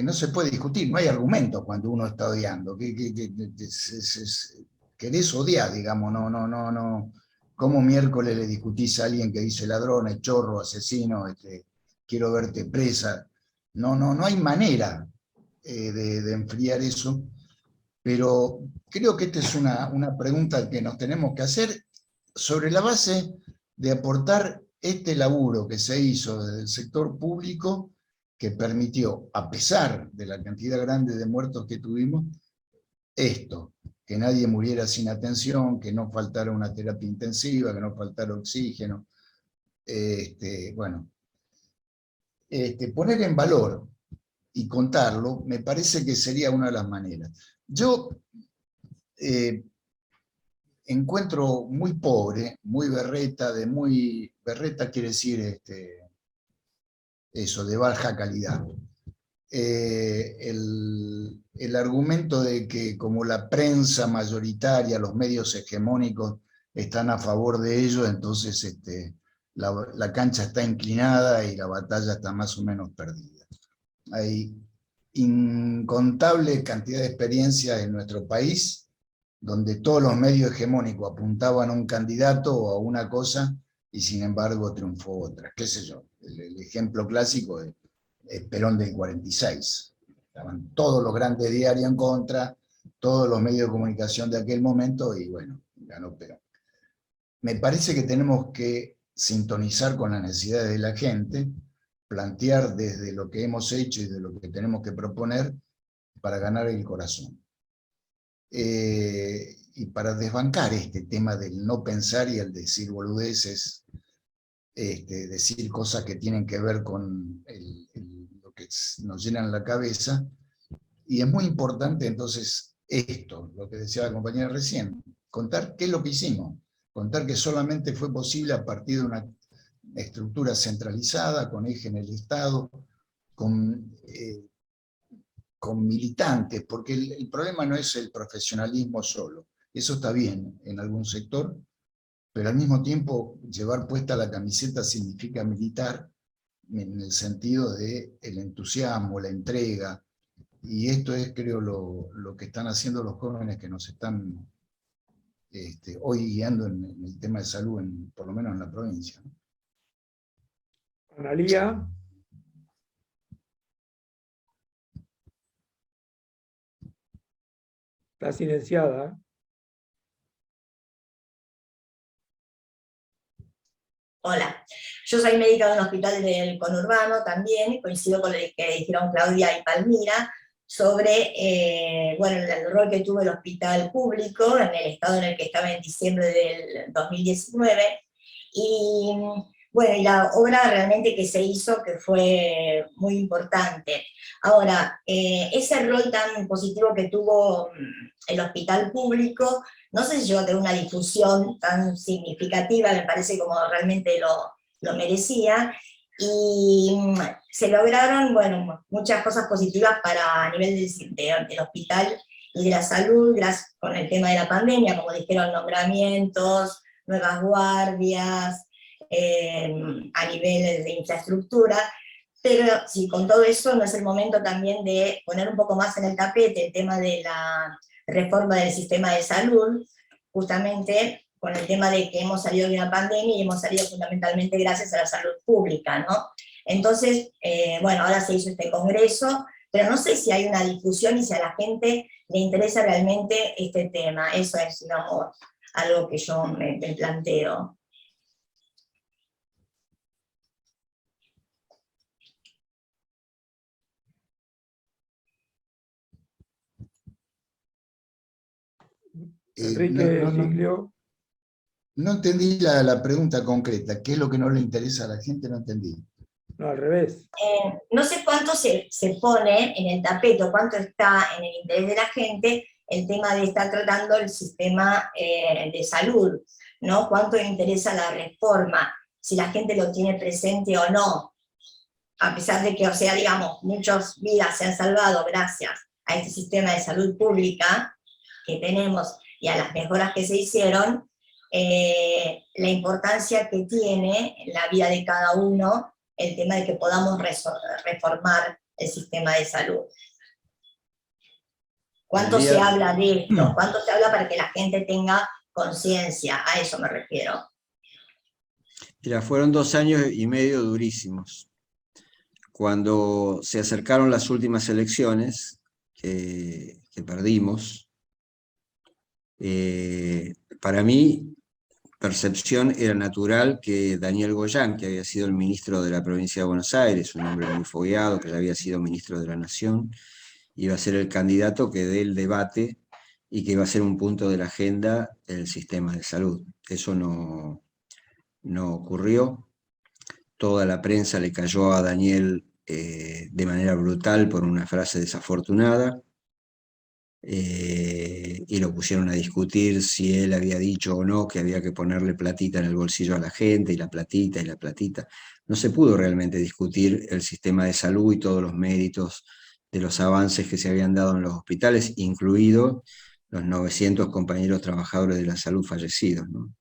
no se puede discutir, no hay argumento cuando uno está odiando, querés odiar, digamos, no. ¿Cómo miércoles le discutís a alguien que dice ladrón, chorro, asesino, quiero verte presa? No hay manera de enfriar eso, pero creo que esta es una pregunta que nos tenemos que hacer sobre la base de aportar este laburo que se hizo desde el sector público, que permitió, a pesar de la cantidad grande de muertos que tuvimos, esto, que nadie muriera sin atención, que no faltara una terapia intensiva, que no faltara oxígeno. Bueno, poner en valor y contarlo, me parece que sería una de las maneras. Yo encuentro muy pobre, muy berreta, berreta quiere decir eso, de baja calidad. El argumento de que como la prensa mayoritaria, los medios hegemónicos están a favor de ello, entonces la cancha está inclinada y la batalla está más o menos perdida. Hay incontable cantidad de experiencias en nuestro país donde todos los medios hegemónicos apuntaban a un candidato o a una cosa y sin embargo triunfó otra. ¿Qué sé yo? El ejemplo clásico es Perón del 46. Estaban todos los grandes diarios en contra, todos los medios de comunicación de aquel momento y bueno, ganó Perón. Me parece que tenemos que sintonizar con las necesidades de la gente, plantear desde lo que hemos hecho y de lo que tenemos que proponer para ganar el corazón. Y para desbancar este tema del no pensar y el decir boludeces, decir cosas que tienen que ver con lo que nos llenan la cabeza, y es muy importante entonces esto, lo que decía la compañera recién, contar qué es lo que hicimos, contar que solamente fue posible a partir de una estructura centralizada, con eje en el Estado, con militantes, porque el problema no es el profesionalismo solo, eso está bien en algún sector, pero al mismo tiempo llevar puesta la camiseta significa militar en el sentido del entusiasmo, la entrega, y esto es creo lo que están haciendo los jóvenes que nos están hoy guiando en el tema de salud, por lo menos en la provincia. Analía. Está silenciada. Hola, yo soy médica de un hospital del conurbano también, coincido con lo que dijeron Claudia y Palmira, sobre bueno, el rol que tuvo el hospital público en el estado en el que estaba en diciembre del 2019, y bueno, y la obra realmente que se hizo, que fue muy importante. Ahora, ese rol tan positivo que tuvo el hospital público, no sé si llegó a tener una difusión tan significativa, me parece como realmente lo merecía, y se lograron, bueno, muchas cosas positivas a nivel del hospital y de la salud, gracias con el tema de la pandemia, como dijeron, nombramientos, nuevas guardias, a nivel de infraestructura, pero sí, con todo eso no es el momento también de poner un poco más en el tapete el tema de la reforma del sistema de salud, justamente con el tema de que hemos salido de una pandemia y hemos salido fundamentalmente gracias a la salud pública, ¿no? Entonces, bueno, ahora se hizo este congreso, pero no sé si hay una difusión y si a la gente le interesa realmente este tema. Eso es, digamos, algo que yo me planteo. Enrique Giglio. No entendí la pregunta concreta. ¿Qué es lo que no le interesa a la gente? No entendí. No, al revés. No sé cuánto se pone en el tapete, o cuánto está en el interés de la gente el tema de estar tratando el sistema de salud, ¿no? Cuánto le interesa la reforma, si la gente lo tiene presente o no, a pesar de que, o sea, digamos, muchas vidas se han salvado gracias a este sistema de salud pública que tenemos y a las mejoras que se hicieron, la importancia que tiene en la vida de cada uno el tema de que podamos reformar el sistema de salud. ¿Cuánto se habla de esto? ¿Cuánto se habla para que la gente tenga conciencia? A eso me refiero. Mira, fueron 2 años y medio durísimos. Cuando se acercaron las últimas elecciones, que perdimos, para mí, percepción era natural que Daniel Goyán, que había sido el ministro de la provincia de Buenos Aires, un hombre muy fogueado, que ya había sido ministro de la Nación, iba a ser el candidato que dé el debate y que iba a ser un punto de la agenda del sistema de salud. Eso no ocurrió. Toda la prensa le cayó a Daniel de manera brutal por una frase desafortunada, y lo pusieron a discutir si él había dicho o no que había que ponerle platita en el bolsillo a la gente, y la platita, y la platita. No se pudo realmente discutir el sistema de salud y todos los méritos de los avances que se habían dado en los hospitales, incluidos los 900 compañeros trabajadores de la salud fallecidos, ¿no?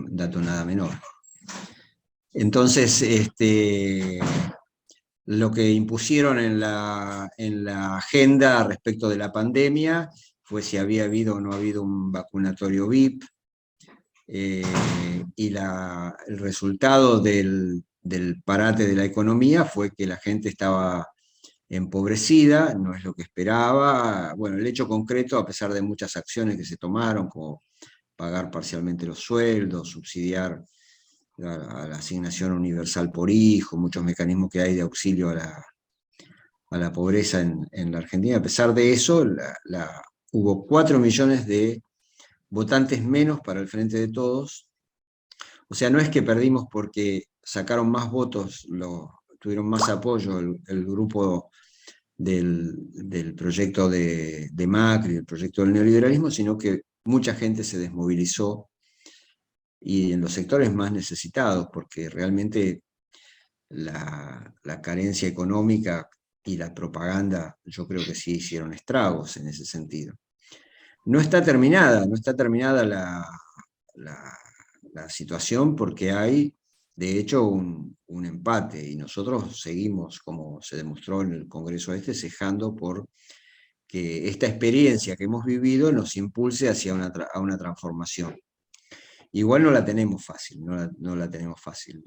Dato nada menor. Entonces, lo que impusieron en la agenda respecto de la pandemia fue si había habido o no habido un vacunatorio VIP, y el resultado del parate de la economía fue que la gente estaba empobrecida, no es lo que esperaba. Bueno, el hecho concreto, a pesar de muchas acciones que se tomaron, como pagar parcialmente los sueldos, subsidiar a la asignación universal por hijo, muchos mecanismos que hay de auxilio a la pobreza en la Argentina. A pesar de eso, hubo 4 millones de votantes menos para el Frente de Todos. O sea, no es que perdimos porque sacaron más votos, tuvieron más apoyo el grupo del proyecto de Macri, el proyecto del neoliberalismo, sino que mucha gente se desmovilizó, y en los sectores más necesitados, porque realmente la carencia económica y la propaganda, yo creo que sí hicieron estragos en ese sentido. No está terminada la situación, porque hay, de hecho, un empate, y nosotros seguimos, como se demostró en el Congreso cejando por que esta experiencia que hemos vivido nos impulse hacia una transformación. Igual no la tenemos fácil, no la tenemos fácil.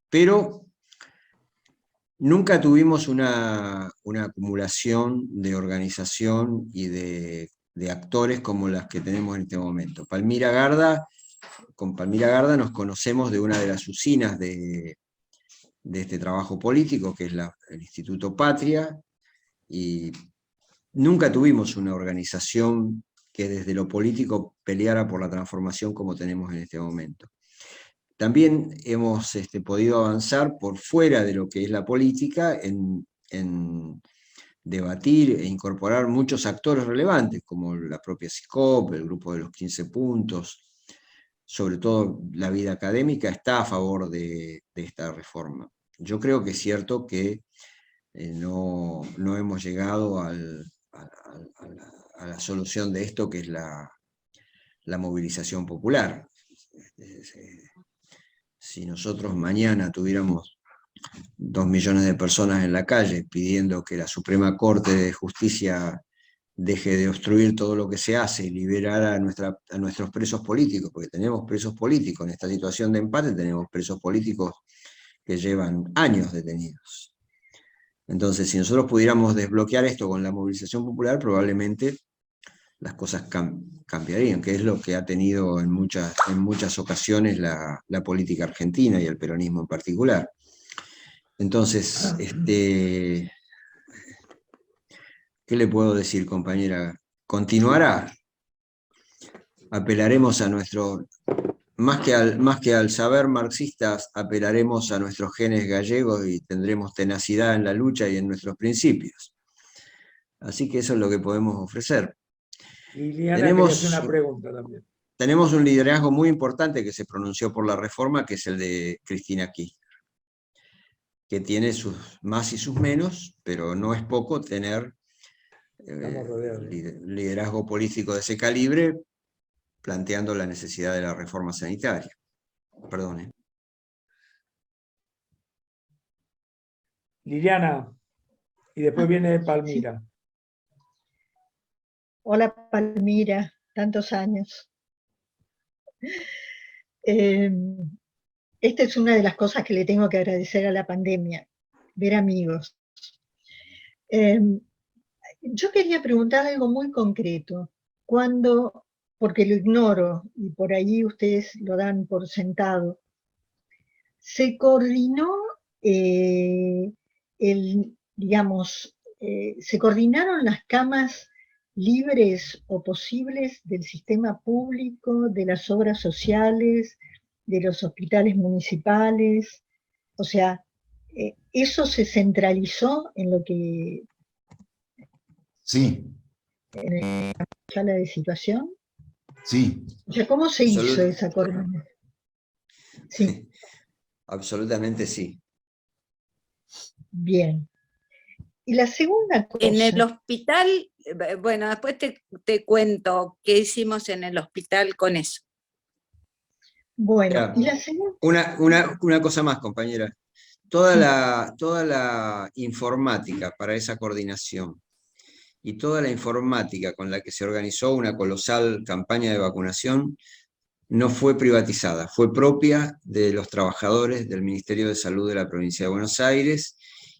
Pero nunca tuvimos una acumulación de organización y de actores como las que tenemos en este momento. Con Palmira Garda nos conocemos de una de las usinas de este trabajo político, que es el Instituto Patria, y nunca tuvimos una organización que desde lo político peleara por la transformación como tenemos en este momento. También hemos podido avanzar por fuera de lo que es la política en debatir e incorporar muchos actores relevantes, como la propia SICOP, el grupo de los 15 puntos. Sobre todo la vida académica está a favor de esta reforma. Yo creo que es cierto que no hemos llegado a la solución de esto, que es la movilización popular. Si nosotros mañana tuviéramos 2 millones de personas en la calle pidiendo que la Suprema Corte de Justicia deje de obstruir todo lo que se hace y liberar a nuestros presos políticos, porque tenemos presos políticos, en esta situación de empate tenemos presos políticos que llevan años detenidos. Entonces, si nosotros pudiéramos desbloquear esto con la movilización popular, probablemente las cosas cambiarían, que es lo que ha tenido en muchas ocasiones la política argentina, y el peronismo en particular. Entonces, ¿qué le puedo decir, compañera? Continuará. Apelaremos a más que al saber marxista, apelaremos a nuestros genes gallegos y tendremos tenacidad en la lucha y en nuestros principios. Así que eso es lo que podemos ofrecer. Liliana quería hacer una pregunta también. Tenemos un liderazgo muy importante que se pronunció por la reforma, que es el de Cristina Kirchner, que tiene sus más y sus menos, pero no es poco tener liderazgo político de ese calibre, planteando la necesidad de la reforma sanitaria. Perdón. Liliana, y después viene Palmira. Sí. Hola Palmira, tantos años. Esta es una de las cosas que le tengo que agradecer a la pandemia, ver amigos. Yo quería preguntar algo muy concreto. Porque lo ignoro, y por ahí ustedes lo dan por sentado, ¿se coordinó se coordinaron las camas libres o posibles del sistema público, de las obras sociales, de los hospitales municipales. O sea, eso se centralizó en lo que, Sí, en la sala de situación. sí. O sea, ¿cómo se hizo Absolut- esa coordinación? Sí, Absolutamente sí. bien. Y la segunda En el cosa, hospital, bueno, después te cuento qué hicimos en el hospital con eso. bueno, Ya, y la segunda, una cosa más, compañera. Toda la informática para esa coordinación y toda la informática con la que se organizó una colosal campaña de vacunación no fue privatizada, fue propia de los trabajadores del Ministerio de Salud de la Provincia de Buenos Aires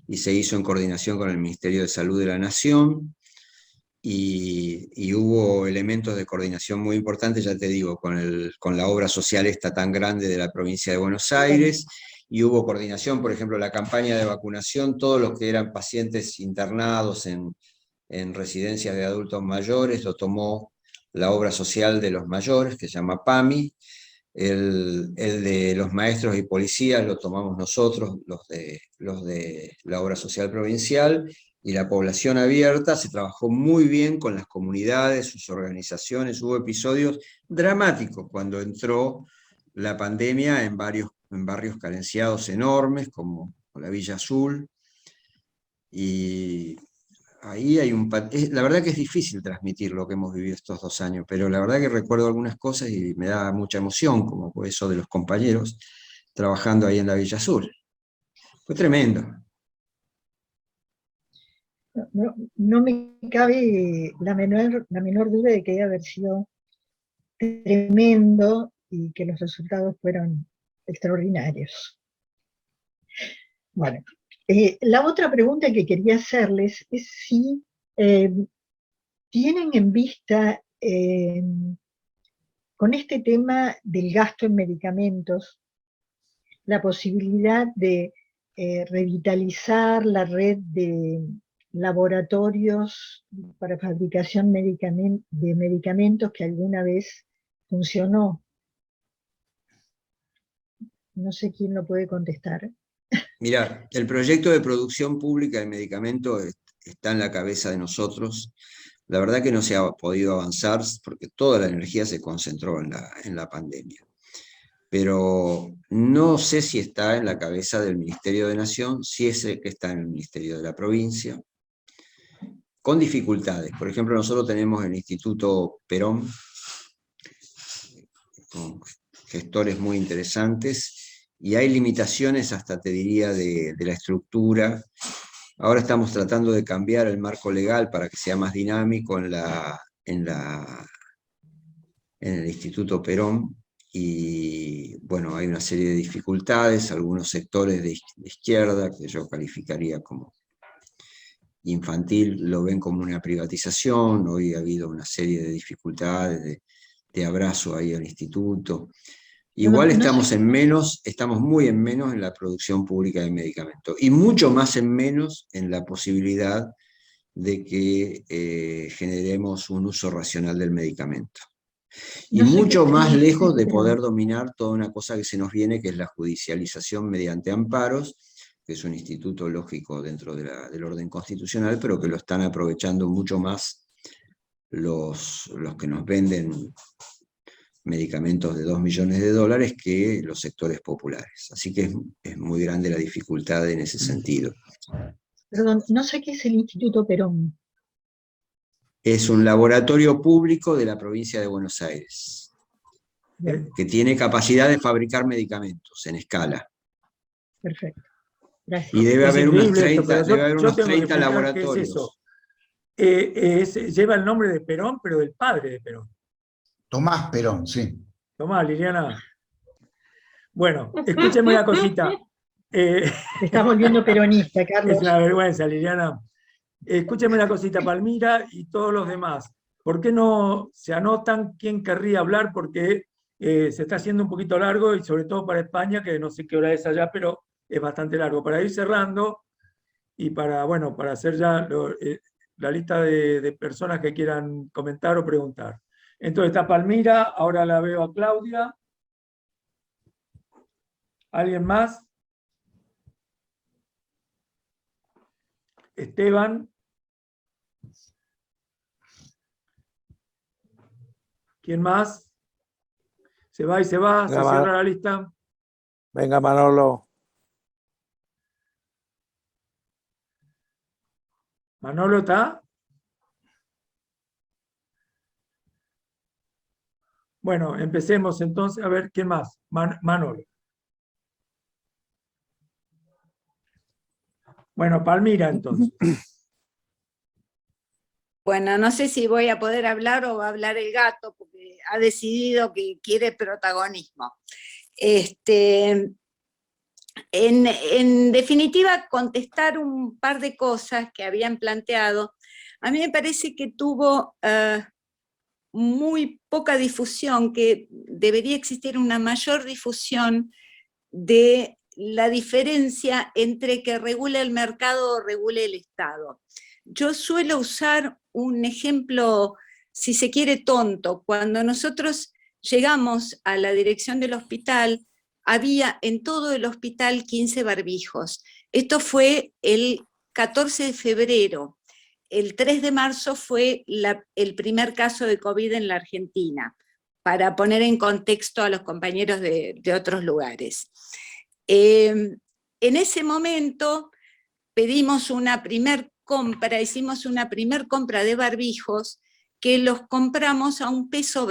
y se hizo en coordinación con el Ministerio de Salud de la Nación. Y hubo elementos de coordinación muy importantes, ya te digo, con la obra social esta tan grande de la provincia de Buenos Aires, y hubo coordinación, por ejemplo, la campaña de vacunación, todos los que eran pacientes internados en residencias de adultos mayores, lo tomó la obra social de los mayores, que se llama PAMI, el de los maestros y policías lo tomamos nosotros, los de la obra social provincial, y la población abierta se trabajó muy bien con las comunidades, sus organizaciones. Hubo episodios dramáticos cuando entró la pandemia en barrios carenciados enormes, como la Villa Azul, y ahí hay la verdad que es difícil transmitir lo que hemos vivido estos 2 años, pero la verdad que recuerdo algunas cosas y me da mucha emoción, como fue eso de los compañeros trabajando ahí en la Villa Azul. Fue tremendo. no me cabe la menor duda de que debe haber sido tremendo y que los resultados fueron extraordinarios. Bueno, la otra pregunta que quería hacerles es si tienen en vista, con este tema del gasto en medicamentos, la posibilidad de revitalizar la red de laboratorios para fabricación de medicamentos que alguna vez funcionó. No sé quién lo puede contestar. Mirá, el proyecto de producción pública de medicamentos está en la cabeza de nosotros. La verdad que no se ha podido avanzar porque toda la energía se concentró en la pandemia. Pero no sé si está en la cabeza del Ministerio de Nación, si es el que está en el Ministerio de la Provincia, con dificultades. Por ejemplo, nosotros tenemos el Instituto Perón, con gestores muy interesantes, y hay limitaciones hasta, te diría, de la estructura. Ahora estamos tratando de cambiar el marco legal para que sea más dinámico en el Instituto Perón, y bueno, hay una serie de dificultades, algunos sectores de izquierda, que yo calificaría como infantil, lo ven como una privatización. Hoy ha habido una serie de dificultades, de abrazo ahí al instituto. Igual estamos muy en menos en la producción pública de medicamentos, y mucho más en menos en la posibilidad de que generemos un uso racional del medicamento. Y No sé mucho qué más se dice, lejos de pero poder dominar toda una cosa que se nos viene, que es la judicialización mediante amparos, que es un instituto lógico dentro del orden constitucional, pero que lo están aprovechando mucho más los que nos venden medicamentos de $2 millones que los sectores populares. Así que es muy grande la dificultad en ese sentido. perdón, no sé qué es el Instituto Perón. Es un laboratorio público de la provincia de Buenos Aires, Bien, que tiene capacidad de fabricar medicamentos en escala. perfecto. Gracias. Y debe Es haber unos increíble esto, 30, pero debe haber yo unos tengo que 30 explicar qué es eso. laboratorios. Lleva el nombre de Perón, pero del padre de Perón. Tomás Perón, sí. Tomá, Liliana. Bueno, escúcheme una cosita. Te estás volviendo peronista, Carlos. Es una vergüenza, Liliana. Escúcheme una cosita, Palmira y todos los demás. ¿Por qué no se anotan quién querría hablar? Porque se está haciendo un poquito largo, y sobre todo para España, que no sé qué hora es allá, pero es bastante largo. Para ir cerrando y para hacer ya la lista de personas que quieran comentar o preguntar. Entonces está Palmira, ahora la veo a Claudia. ¿Alguien más? Esteban. ¿Quién más? Se va y se va, se cierra la lista. Venga, Manolo. ¿Manolo está? Bueno, empecemos entonces. A ver, ¿quién más? Manolo. Bueno, Palmira, entonces. Bueno, no sé si voy a poder hablar o va a hablar el gato, porque ha decidido que quiere protagonismo. En definitiva, contestar un par de cosas que habían planteado, a mí me parece que tuvo muy poca difusión, que debería existir una mayor difusión de la diferencia entre que regule el mercado o regule el Estado. Yo suelo usar un ejemplo, si se quiere, tonto. Cuando nosotros llegamos a la dirección del hospital, había en todo el hospital 15 barbijos. Esto fue el 14 de febrero. El 3 de marzo fue el primer caso de COVID en la Argentina, para poner en contexto a los compañeros de otros lugares. En ese momento pedimos una primer compra, hicimos una primer compra de barbijos que los compramos a $1,20 peso.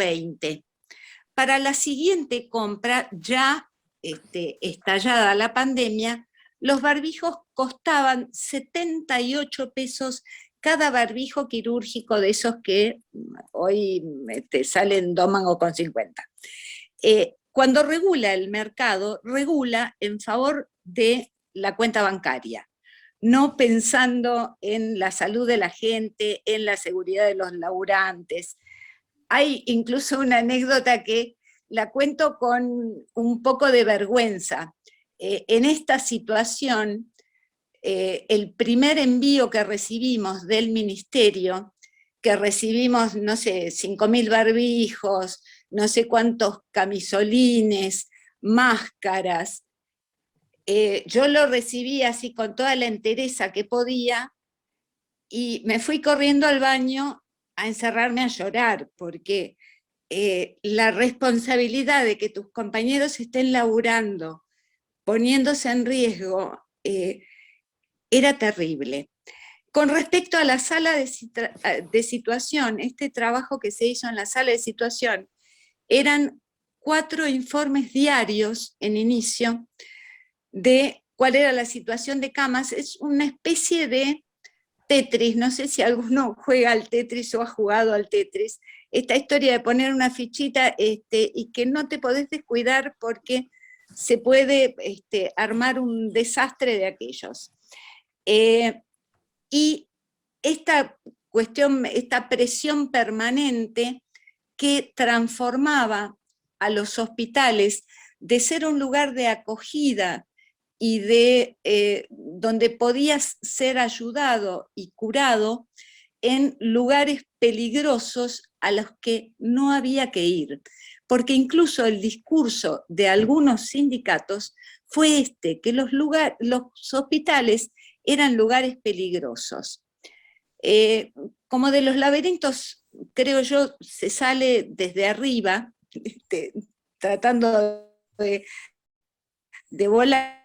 Para la siguiente compra, ya estallada la pandemia, los barbijos costaban 78 pesos cada barbijo quirúrgico de esos que hoy salen 2,50 mangos. Cuando regula el mercado, regula en favor de la cuenta bancaria, no pensando en la salud de la gente, en la seguridad de los laburantes. Hay incluso una anécdota que la cuento con un poco de vergüenza. En esta situación, el primer envío que recibimos del ministerio, que recibimos, no sé, 5.000 barbijos, no sé cuántos camisolines, máscaras, yo lo recibí así con toda la entereza que podía y me fui corriendo al baño a encerrarme a llorar, porque la responsabilidad de que tus compañeros estén laburando, poniéndose en riesgo, era terrible. Con respecto a la sala de situación, este trabajo que se hizo en la sala de situación, eran 4 informes diarios en inicio de cuál era la situación de camas. Es una especie de Tetris, no sé si alguno juega al Tetris o ha jugado al Tetris, esta historia de poner una fichita y que no te podés descuidar porque se puede armar un desastre de aquellos. Y esta cuestión, esta presión permanente que transformaba a los hospitales de ser un lugar de acogida y donde podías ser ayudado y curado, en lugares peligrosos a los que no había que ir. Porque incluso el discurso de algunos sindicatos fue que los hospitales eran lugares peligrosos. Como de los laberintos, creo yo, se sale desde arriba, tratando de volar.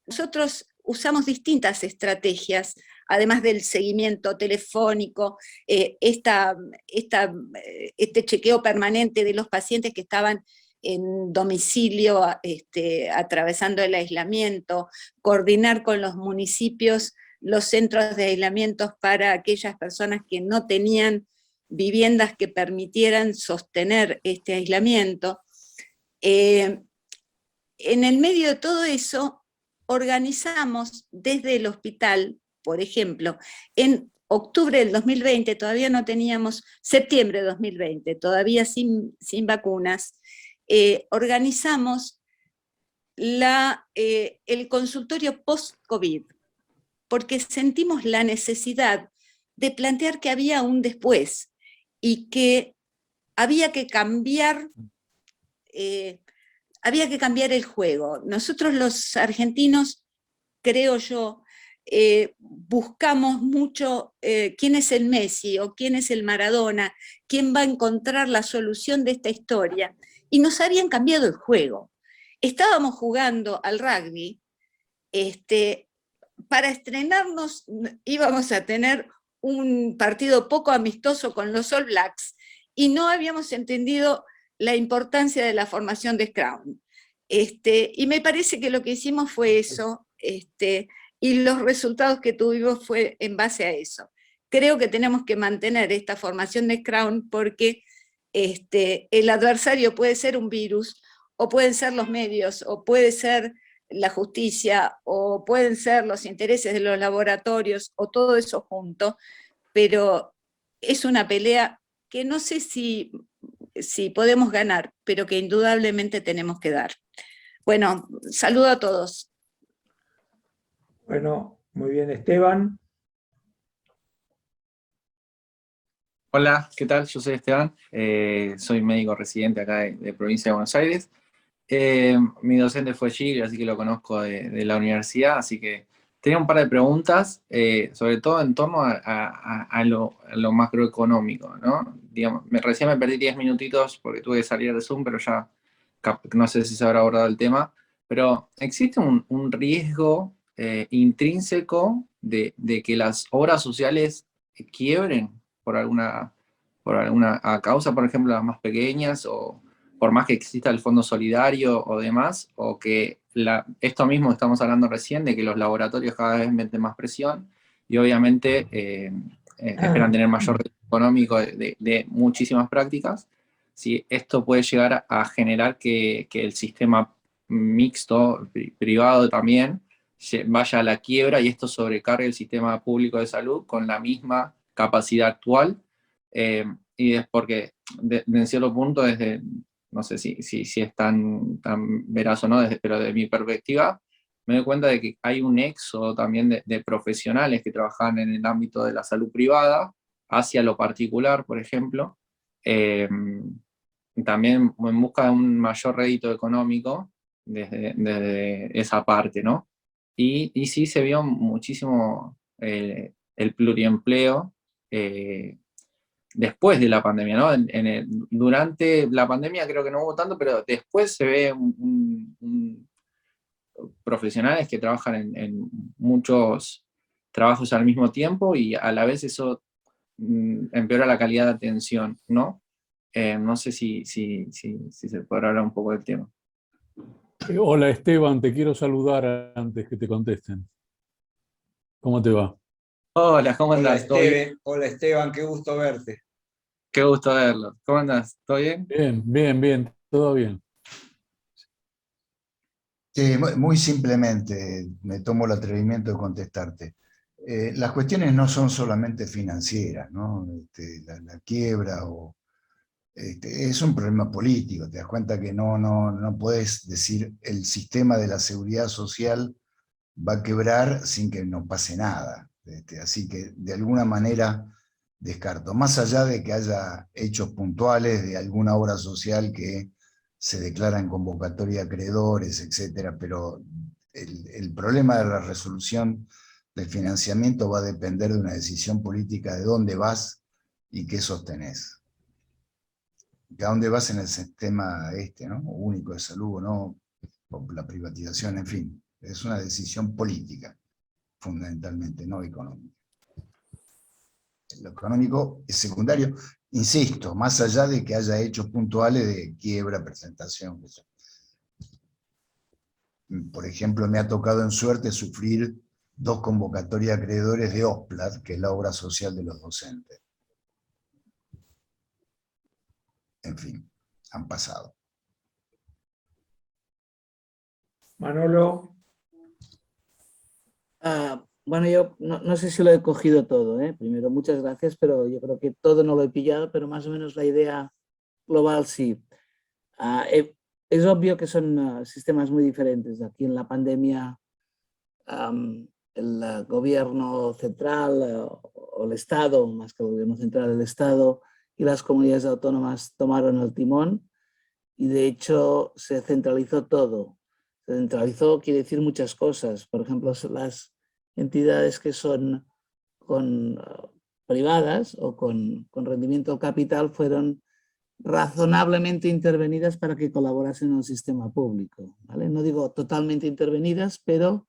Nosotros usamos distintas estrategias, además del seguimiento telefónico, este chequeo permanente de los pacientes que estaban en domicilio, atravesando el aislamiento, coordinar con los municipios los centros de aislamiento para aquellas personas que no tenían viviendas que permitieran sostener este aislamiento. En el medio de todo eso, organizamos desde el hospital, por ejemplo, en octubre del 2020, todavía no teníamos, septiembre de 2020, todavía sin vacunas, organizamos el consultorio post-COVID, porque sentimos la necesidad de plantear que había un después y que había que cambiar había que cambiar el juego. Nosotros los argentinos, creo yo, buscamos mucho quién es el Messi o quién es el Maradona, quién va a encontrar la solución de esta historia, y nos habían cambiado el juego. Estábamos jugando al rugby, para estrenarnos íbamos a tener un partido poco amistoso con los All Blacks, y no habíamos entendido la importancia de la formación de Scrum. Y me parece que lo que hicimos fue eso, y los resultados que tuvimos fue en base a eso. Creo que tenemos que mantener esta formación de Scrum porque el adversario puede ser un virus, o pueden ser los medios, o puede ser la justicia, o pueden ser los intereses de los laboratorios, o todo eso junto, pero es una pelea que no sé si podemos ganar, pero que indudablemente tenemos que dar. Bueno, saludo a todos. Bueno, muy bien, Esteban. Hola, ¿qué tal? Yo soy Esteban, soy médico residente acá de Provincia de Buenos Aires. Mi docente fue Gil, así que lo conozco de la universidad, así que tenía un par de preguntas, sobre todo en torno a lo macroeconómico, ¿no? Digamos, recién me perdí 10 minutitos porque tuve que salir de Zoom, pero ya no sé si se habrá abordado el tema, pero ¿existe un riesgo intrínseco de que las obras sociales quiebren por alguna causa, por ejemplo, las más pequeñas, o por más que exista el fondo solidario o demás, o que esto mismo que estamos hablando recién, de que los laboratorios cada vez meten más presión y obviamente esperan tener mayor riesgo económico de muchísimas prácticas? Si esto puede llegar a generar que el sistema mixto, privado también, vaya a la quiebra y esto sobrecargue el sistema público de salud con la misma capacidad actual, y es porque en cierto punto, no sé si es tan veraz o no, pero de mi perspectiva me doy cuenta de que hay un éxodo también de profesionales que trabajan en el ámbito de la salud privada hacia lo particular, por ejemplo, también en busca de un mayor rédito económico desde esa parte, ¿no? Y sí se vio muchísimo el pluriempleo después de la pandemia, ¿no? Durante la pandemia creo que no hubo tanto, pero después se ve profesionales que trabajan en muchos trabajos al mismo tiempo, y a la vez eso empeora la calidad de atención, ¿no? No sé si se podrá hablar un poco del tema. Hola Esteban, te quiero saludar antes que te contesten. ¿Cómo te va? Hola, ¿cómo andás? Hola Esteban, qué gusto verte. Qué gusto verlo. ¿Cómo andás? ¿Todo bien? Bien, todo bien. Sí, muy simplemente me tomo el atrevimiento de contestarte. Las cuestiones no son solamente financieras, ¿no? La quiebra es un problema político. Te das cuenta que no puedes decir el sistema de la seguridad social va a quebrar sin que no pase nada. Así que de alguna manera descarto, más allá de que haya hechos puntuales de alguna obra social que se declara en convocatoria de acreedores, etcétera, pero el problema de la resolución del financiamiento va a depender de una decisión política de dónde vas y qué sostenés. ¿A dónde vas en el sistema ¿no? único de salud o no? Por la privatización, en fin. Es una decisión política, fundamentalmente, no económica. Lo económico es secundario, insisto, más allá de que haya hechos puntuales de quiebra, presentación. Por ejemplo, me ha tocado en suerte sufrir 2 convocatorias de acreedores de OSPLAD, que es la obra social de los docentes. En fin, han pasado. Manolo. Bueno, yo no sé si lo he cogido todo, ¿eh? Primero, muchas gracias, pero yo creo que todo no lo he pillado, pero más o menos la idea global sí. Es obvio que son sistemas muy diferentes. Aquí en la pandemia, el gobierno central o el Estado, más que el gobierno central, el Estado y las comunidades autónomas tomaron el timón y de hecho se centralizó todo. Se centralizó quiere decir muchas cosas. Por ejemplo, las entidades que son privadas o con rendimiento al capital fueron razonablemente intervenidas para que colaborasen en el sistema público, ¿vale? No digo totalmente intervenidas, pero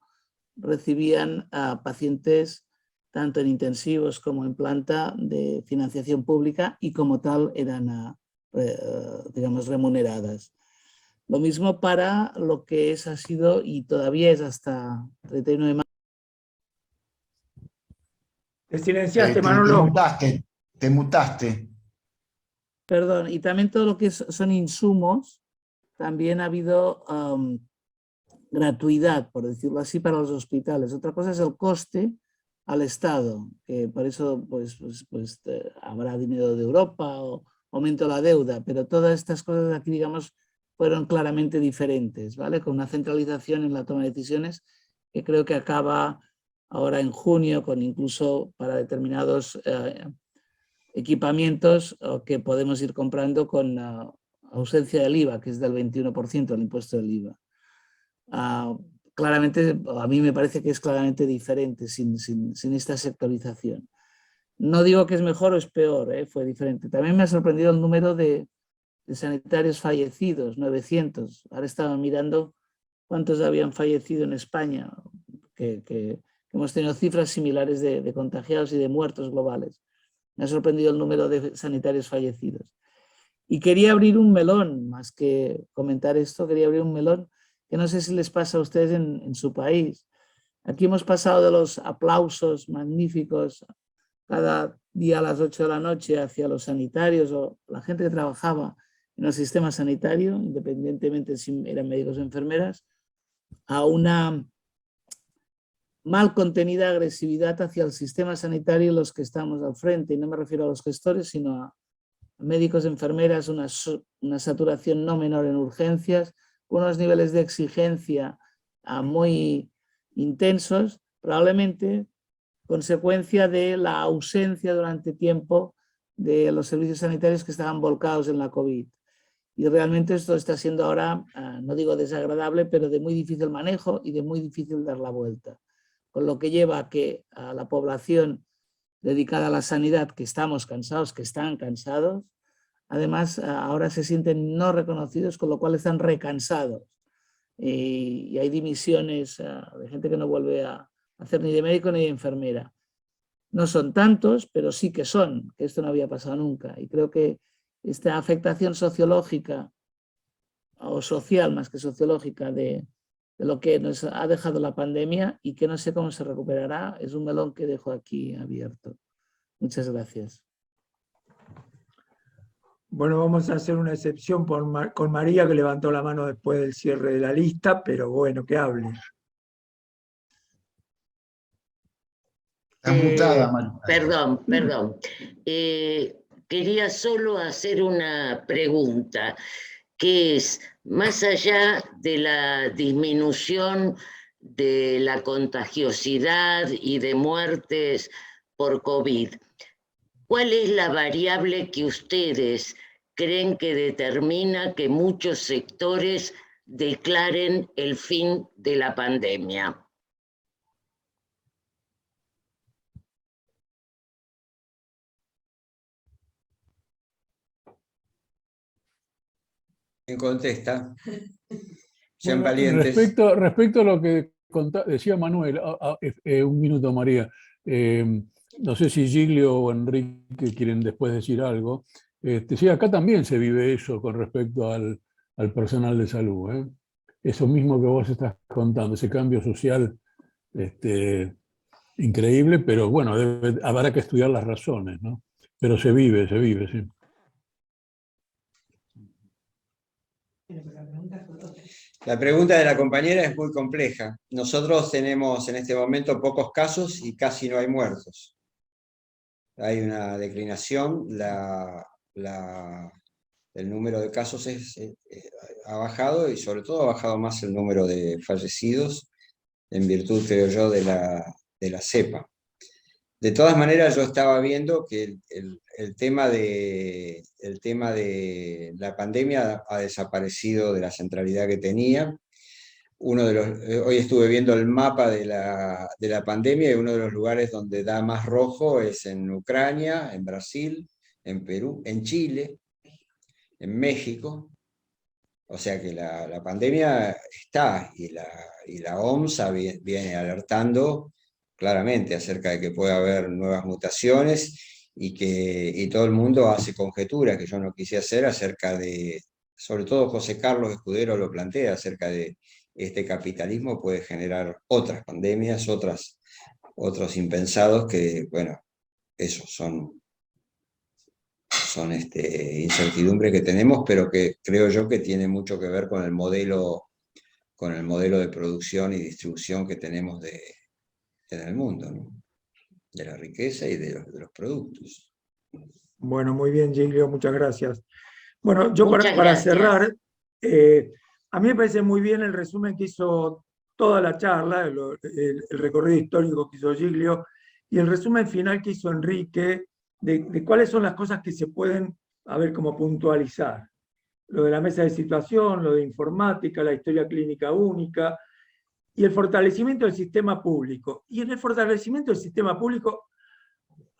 recibían a pacientes tanto en intensivos como en planta de financiación pública y como tal eran, digamos, remuneradas. Lo mismo para lo que ha sido y todavía es hasta 31 de marzo. Te silenciaste, Manolo. Te mutaste. Perdón, y también todo lo que son insumos, también ha habido gratuidad, por decirlo así, para los hospitales. Otra cosa es el coste al Estado, que por eso habrá dinero de Europa o aumento la deuda, pero todas estas cosas aquí, digamos, fueron claramente diferentes, ¿vale? Con una centralización en la toma de decisiones que creo que acaba ahora en junio, con incluso para determinados equipamientos que podemos ir comprando con ausencia del IVA, que es del 21% el impuesto del IVA. Claramente, a mí me parece que es claramente diferente sin esta sectorización. No digo que es mejor o es peor, fue diferente. También me ha sorprendido el número de sanitarios fallecidos, 900. Ahora estaba mirando cuántos habían fallecido en España, que hemos tenido cifras similares de contagiados y de muertos globales. Me ha sorprendido el número de sanitarios fallecidos. Y quería abrir un melón, más que comentar esto, quería abrir un melón que no sé si les pasa a ustedes en su país. Aquí hemos pasado de los aplausos magníficos cada día a las 8 de la noche hacia los sanitarios o la gente que trabajaba en el sistema sanitario, independientemente si eran médicos o enfermeras, a una mal contenida agresividad hacia el sistema sanitario y los que estamos al frente. Y no me refiero a los gestores, sino a médicos, enfermeras, una saturación no menor en urgencias, unos niveles de exigencia muy intensos, probablemente consecuencia de la ausencia durante tiempo de los servicios sanitarios que estaban volcados en la COVID. Y realmente esto está siendo ahora, no digo desagradable, pero de muy difícil manejo y de muy difícil dar la vuelta. Con lo que lleva a que a la población dedicada a la sanidad, que estamos cansados, que están cansados, además ahora se sienten no reconocidos, con lo cual están recansados. Y hay dimisiones de gente que no vuelve a hacer ni de médico ni de enfermera. No son tantos, pero sí que son, que esto no había pasado nunca. Y creo que esta afectación sociológica o social, más que sociológica, de lo que nos ha dejado la pandemia y que no sé cómo se recuperará, es un melón que dejo aquí abierto. Muchas gracias. Bueno, vamos a hacer una excepción con María, que levantó la mano después del cierre de la lista, pero bueno, que hable. Está mutada, María. Perdón. Quería solo hacer una pregunta, que es, más allá de la disminución de la contagiosidad y de muertes por COVID, ¿cuál es la variable que ustedes creen que determina que muchos sectores declaren el fin de la pandemia? ¿Quién contesta? Sean Bueno, valientes. respecto a lo que decía Manuel, un minuto, María. No sé si Giglio o Enrique quieren después decir algo. Sí, acá también se vive eso con respecto al personal de salud, ¿eh? Eso mismo que vos estás contando, ese cambio social increíble, pero bueno, habrá que estudiar las razones, ¿no? Pero se vive, sí. La pregunta de la compañera es muy compleja. Nosotros tenemos en este momento pocos casos y casi no hay muertos. Hay una declinación, el número de casos ha bajado y sobre todo ha bajado más el número de fallecidos en virtud, creo yo, de la cepa. De todas maneras, yo estaba viendo que el tema de la pandemia ha desaparecido de la centralidad que tenía. Hoy estuve viendo el mapa de la pandemia y uno de los lugares donde da más rojo es en Ucrania, en Brasil, en Perú, en Chile, en México. O sea que la pandemia está y la OMS viene alertando claramente acerca de que puede haber nuevas mutaciones y todo el mundo hace conjeturas que yo no quise hacer acerca de, sobre todo José Carlos Escudero lo plantea, acerca de este capitalismo puede generar otras pandemias, otros impensados que, bueno, esos son incertidumbres que tenemos, pero que creo yo que tiene mucho que ver con el modelo de producción y distribución que tenemos en el mundo, ¿no? De la riqueza y de los productos. Bueno, muy bien, Giglio, muchas gracias. Bueno, yo Muchas para gracias. cerrar, a mí me parece muy bien el resumen que hizo toda la charla, el recorrido histórico que hizo Giglio, y el resumen final que hizo Enrique, de cuáles son las cosas que se pueden, a ver, como puntualizar. Lo de la mesa de situación, lo de informática, la historia clínica única, y el fortalecimiento del sistema público. Y en el fortalecimiento del sistema público,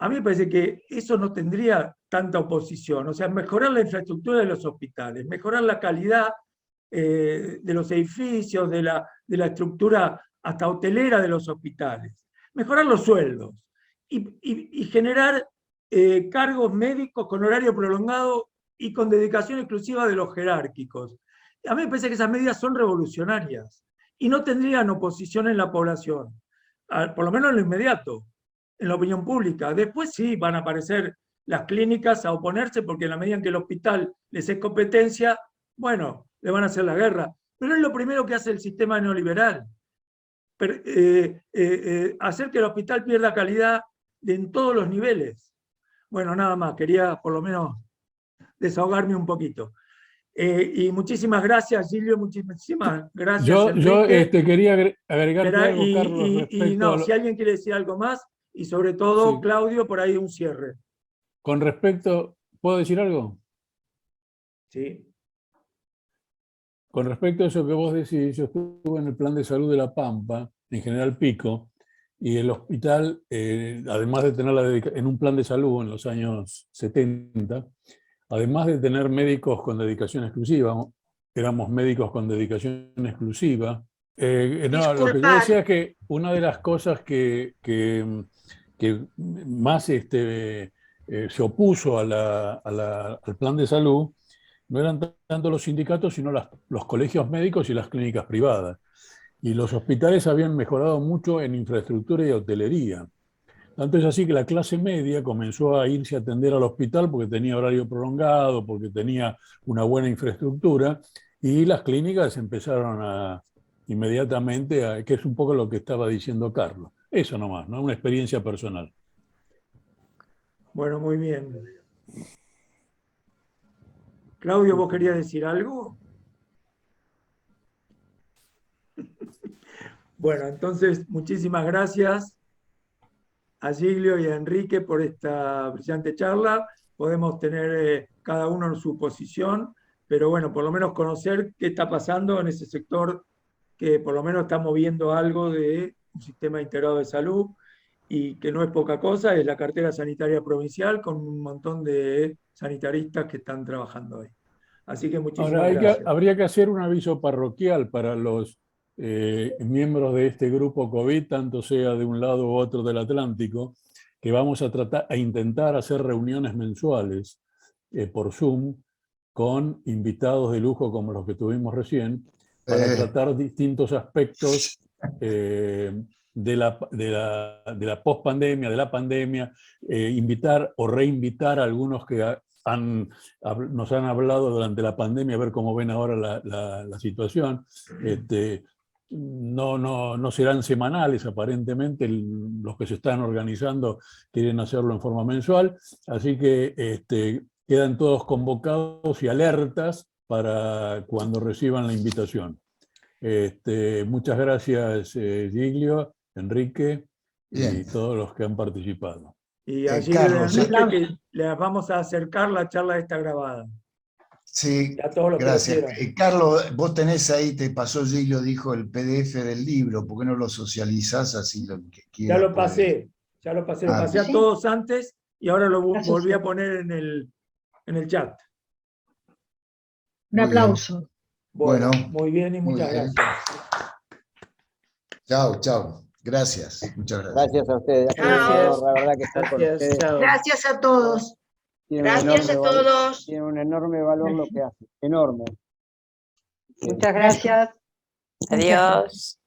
a mí me parece que eso no tendría tanta oposición. O sea, mejorar la infraestructura de los hospitales, mejorar la calidad de los edificios, de la estructura hasta hotelera de los hospitales, mejorar los sueldos y generar cargos médicos con horario prolongado y con dedicación exclusiva de los jerárquicos. A mí me parece que esas medidas son revolucionarias y no tendrían oposición en la población, por lo menos en lo inmediato, en la opinión pública. Después sí van a aparecer las clínicas a oponerse porque en la medida en que el hospital les es competencia, bueno, le van a hacer la guerra. Pero es lo primero que hace el sistema neoliberal. Hacer que el hospital pierda calidad en todos los niveles. Bueno, nada más, quería por lo menos desahogarme un poquito. Y muchísimas gracias, Giglio, muchísimas gracias, Yo Enrique. quería agregarte algo, Y Carlos, respecto no, a lo- si alguien quiere decir algo más, y sobre todo, Sí. Claudio, por ahí un cierre. Con respecto, ¿puedo decir algo? Sí. Con respecto a eso que vos decís, yo estuve en el plan de salud de La Pampa, en General Pico, y el hospital, además de tener en un plan de salud en los años 70, además de tener médicos con dedicación exclusiva, éramos médicos con dedicación exclusiva. No, lo que yo decía es que una de las cosas que más se opuso al plan de salud no eran tanto los sindicatos, sino los colegios médicos y las clínicas privadas. Y los hospitales habían mejorado mucho en infraestructura y hotelería. Tanto es así que la clase media comenzó a irse a atender al hospital porque tenía horario prolongado, porque tenía una buena infraestructura, y las clínicas empezaron inmediatamente, que es un poco lo que estaba diciendo Carlos. Eso nomás, ¿no? Una experiencia personal. Bueno, muy bien. Claudio, ¿vos querías decir algo? Bueno, entonces, muchísimas gracias a Giglio y a Enrique por esta brillante charla. Podemos tener cada uno en su posición, pero bueno, por lo menos conocer qué está pasando en ese sector que por lo menos está moviendo algo de un sistema integrado de salud y que no es poca cosa, es la cartera sanitaria provincial con un montón de sanitaristas que están trabajando ahí. Así que muchísimas Ahora, gracias. habría que hacer un aviso parroquial para los miembros de este grupo COVID, tanto sea de un lado u otro del Atlántico, que vamos a intentar hacer reuniones mensuales por Zoom con invitados de lujo como los que tuvimos recién, para tratar distintos aspectos de la pospandemia, de la pandemia, invitar o reinvitar a algunos que nos han hablado durante la pandemia, a ver cómo ven ahora la situación. No serán semanales, aparentemente los que se están organizando quieren hacerlo en forma mensual, así que quedan todos convocados y alertas para cuando reciban la invitación. Muchas gracias, Giglio, Enrique, y todos los que han participado. Y allí Carlos, que les vamos a acercar la charla esta grabada. Sí, Y a todos los que gracias. lo quieran. Carlos, vos tenés ahí, te pasó Giglio, dijo el PDF del libro, ¿por qué no lo socializás así lo que quiera? Ya lo pasé, lo pasé a ¿sí? todos antes y ahora lo Gracias. volví a poner en el chat. Un aplauso. Bueno, Bueno, muy bien y muy muchas bien. gracias. Chao, chao. Gracias, muchas gracias. Gracias a ustedes. Ha sido un Gracias. honor, la verdad, que estar con Gracias, ustedes. chao. Gracias a todos. Tiene un Gracias a enorme valor- todos. Tiene un enorme valor lo que hace, enorme. Muchas gracias. Adiós.